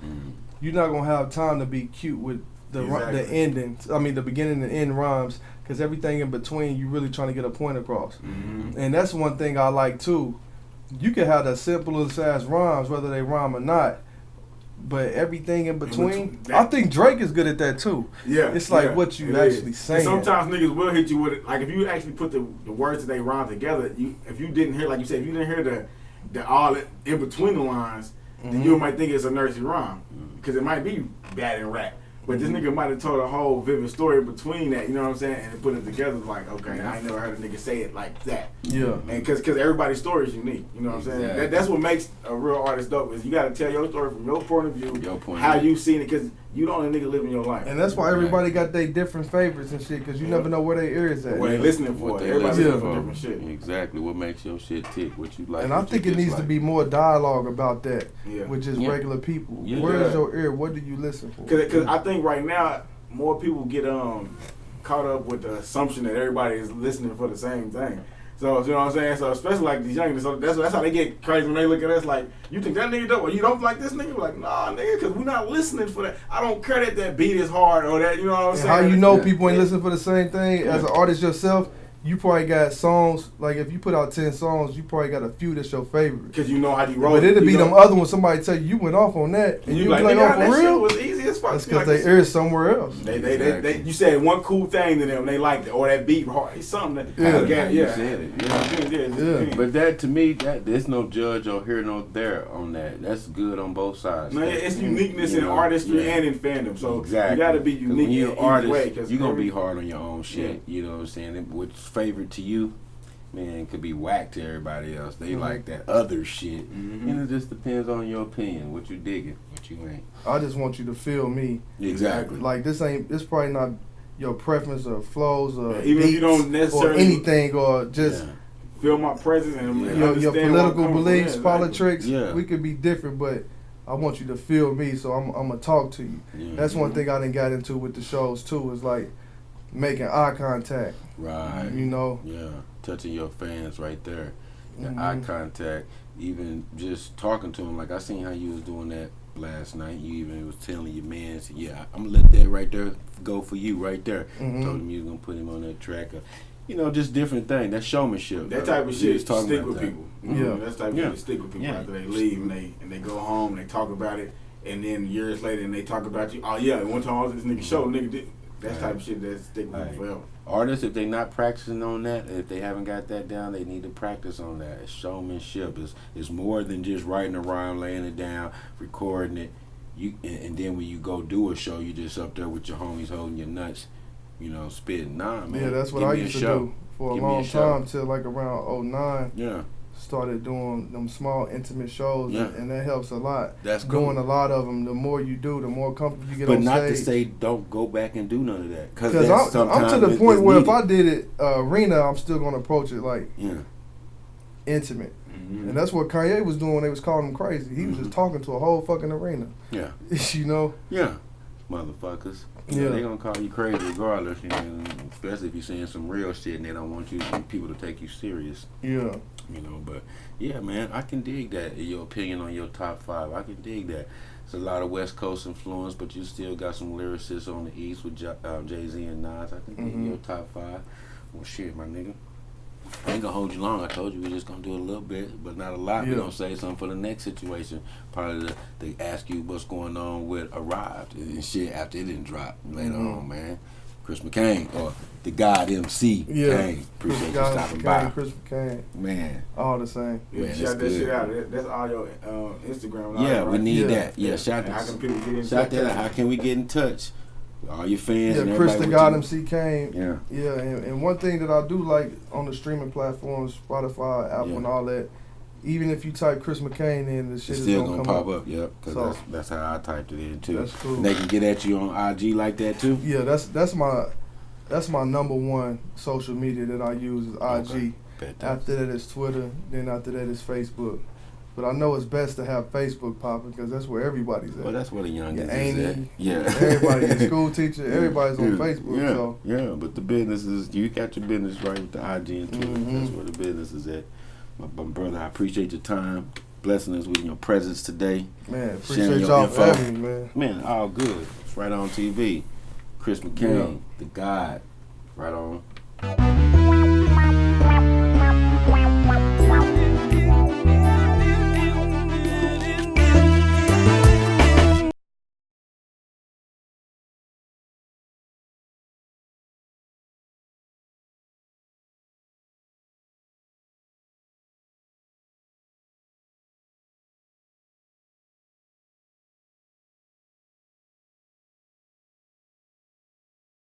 [SPEAKER 2] you're not going to have time to be cute with the ending. I mean, the beginning and end rhymes, because everything in between, you really trying to get a point across.
[SPEAKER 3] Mm-hmm.
[SPEAKER 2] And that's one thing I like too. You can have the simplest ass rhymes, whether they rhyme or not. But everything in between, I think Drake is good at that too.
[SPEAKER 3] Yeah,
[SPEAKER 2] it's like what you actually saying.
[SPEAKER 3] And sometimes niggas will hit you with it. Like if you actually put the words that they rhyme together, if you didn't hear, like you said, if you didn't hear the all in between the lines, then you might think it's a nursery rhyme because it might be bad in rap. But this nigga might have told a whole vivid story between that, you know what I'm saying, and put it together like, okay, I ain't never heard a nigga say it like that.
[SPEAKER 2] Yeah.
[SPEAKER 3] And because everybody's story is unique, you know what I'm saying.
[SPEAKER 1] Exactly.
[SPEAKER 3] That's what makes a real artist dope is you got to tell your story from your point of view, how you seen it, because you the only nigga living your life.
[SPEAKER 2] And that's why everybody got their different favorites and shit, because you never know where their ear is at.
[SPEAKER 3] What they listening for. Everybody listening for different shit.
[SPEAKER 1] Exactly. What makes your shit tick, what you like.
[SPEAKER 2] And I think it needs to be more dialogue about that,
[SPEAKER 3] Yeah.
[SPEAKER 2] with just regular people.
[SPEAKER 1] Yeah.
[SPEAKER 2] Where is your ear? What do you listen for?
[SPEAKER 3] Because I think right now, more people get caught up with the assumption that everybody is listening for the same thing. So, you know what I'm saying? So, especially like these youngsters, so that's how they get crazy when they look at us like, you think that nigga dope or you don't like this nigga? We're like, nah, nigga, because we're not listening for that. I don't care that beat is hard or that, you know what I'm saying?
[SPEAKER 2] How you know people ain't listening for the same thing? As an artist yourself, you probably got songs, like if you put out 10 songs, you probably got a few that's your favorite.
[SPEAKER 3] Because you know how you roll.
[SPEAKER 2] But it'll be them other ones, somebody tell you went off on that, and you
[SPEAKER 3] like,
[SPEAKER 2] like, oh, for real?
[SPEAKER 3] Shit was easy as fuck.
[SPEAKER 2] That's because they ear is somewhere else.
[SPEAKER 3] They you said one cool thing to them, they liked it, or that beat hard. It's something that
[SPEAKER 1] You said it.
[SPEAKER 3] Yeah.
[SPEAKER 1] But that to me, there's no judge or here no there on that. That's good on both sides.
[SPEAKER 3] Man, it's uniqueness in artistry and in fandom. So
[SPEAKER 1] exactly.
[SPEAKER 3] you got to be unique
[SPEAKER 1] when you're
[SPEAKER 3] in
[SPEAKER 1] an artist,
[SPEAKER 3] way. Cause
[SPEAKER 1] you're gonna be hard on your own shit. You know what I'm saying? What's favorite to you, man, could be whack to everybody else. They like that other shit, and it just depends on your opinion. What you digging, what you ain't.
[SPEAKER 2] I just want you to feel me.
[SPEAKER 1] Exactly.
[SPEAKER 2] Like this probably not your preference or flows or
[SPEAKER 3] even if you don't necessarily
[SPEAKER 2] or anything or just
[SPEAKER 3] feel my presence and
[SPEAKER 2] your political beliefs,
[SPEAKER 3] from.
[SPEAKER 2] politics.
[SPEAKER 1] Yeah.
[SPEAKER 2] We could be different, but I want you to feel me, so I'm gonna talk to you.
[SPEAKER 1] Yeah.
[SPEAKER 2] That's one thing I done got into with the shows too. Is like making eye contact.
[SPEAKER 1] Right.
[SPEAKER 2] You know.
[SPEAKER 1] Yeah. Touching your fans right there. The eye contact. Even just talking to them. Like I seen how you was doing that last night. You even was telling your man, yeah, I'm gonna let that right there go for you right there. Told him you was gonna put him on that track. You know, just different thing. That showmanship.
[SPEAKER 3] That type of shit stick with
[SPEAKER 1] that.
[SPEAKER 3] people.
[SPEAKER 2] Yeah.
[SPEAKER 3] That's type of shit stick with people after they leave and they go home and they talk about it, and then years later and they talk about you. Oh yeah, one time I was at this nigga show, nigga did. That type of shit that stick with people forever.
[SPEAKER 1] Artists, if they not practicing on that, if they haven't got that down, they need to practice on that. It's showmanship. It's more than just writing a rhyme, laying it down, recording it. And then when you go do a show, you just up there with your homies holding your nuts, you know, spitting. Nah, man.
[SPEAKER 2] Yeah, that's what I used to do for a long time till like around 09.
[SPEAKER 1] Yeah.
[SPEAKER 2] Started doing them small intimate shows, and that helps a lot.
[SPEAKER 1] That's cool.
[SPEAKER 2] Doing a lot of them. The more you do, the more comfortable you get
[SPEAKER 1] but
[SPEAKER 2] on stage.
[SPEAKER 1] But not to say don't go back and do none of that.
[SPEAKER 2] Because I'm to the point where if I did it arena, I'm still going to approach it like intimate. And that's what Kanye was doing when they was calling him crazy. He was just talking to a whole fucking arena.
[SPEAKER 1] Yeah.
[SPEAKER 2] You know?
[SPEAKER 1] Yeah. Motherfuckers. Yeah. They gonna call you crazy regardless, especially if you're saying some real shit and they don't want people to take you serious.
[SPEAKER 2] Yeah.
[SPEAKER 1] You know, but yeah, man, I can dig that. Your opinion on your top 5, I can dig that. It's a lot of West Coast influence, but you still got some lyricists on the East with Jay-Z and Nas. I can dig your top 5. Well, shit, my nigga. I ain't gonna hold you long. I told you we're just gonna do a little bit, but not a lot. We're gonna say something for the next situation. Probably they ask you what's going on with Arrived and shit after it didn't drop later on, man. Chris McCain or the God MC Cain. Appreciate you stopping by.
[SPEAKER 2] Chris McCain.
[SPEAKER 1] Man.
[SPEAKER 2] All the same.
[SPEAKER 3] Yeah,
[SPEAKER 1] man,
[SPEAKER 3] shout that shit out. That's all your Instagram.
[SPEAKER 1] Yeah,
[SPEAKER 3] right?
[SPEAKER 1] we need that. Yeah, shout
[SPEAKER 3] How can people get in touch?
[SPEAKER 1] Shout that out. How can we get in touch? All your fans and
[SPEAKER 2] Chris
[SPEAKER 1] everybody.
[SPEAKER 2] the God MC Cain.
[SPEAKER 1] Yeah.
[SPEAKER 2] Yeah, and one thing that I do like on the streaming platforms, Spotify, Apple, and all that, even if you type Chris McCain in, the shit is
[SPEAKER 1] still
[SPEAKER 2] gonna
[SPEAKER 1] pop
[SPEAKER 2] come
[SPEAKER 1] up. Yep, because that's how I typed it in too.
[SPEAKER 2] That's cool.
[SPEAKER 1] And they can get at you on IG like that too.
[SPEAKER 2] Yeah, that's my number one social media that I use is IG.
[SPEAKER 1] Okay.
[SPEAKER 2] After that is Twitter. Then after that is Facebook. But I know it's best to have Facebook popping because that's where everybody's at.
[SPEAKER 1] Well, that's where the youngest
[SPEAKER 2] is
[SPEAKER 1] at. Yeah.
[SPEAKER 2] Everybody, the school teacher, everybody's on Facebook.
[SPEAKER 1] Yeah,
[SPEAKER 2] so.
[SPEAKER 1] yeah. But the business is, you got your business right with the IG and Twitter. That's where the business is at. My brother, I appreciate your time, blessing us with your presence today.
[SPEAKER 2] Man, appreciate y'all for having me, man.
[SPEAKER 1] Man, all good. It's Right On TV. Chris McCain, the God. Right on.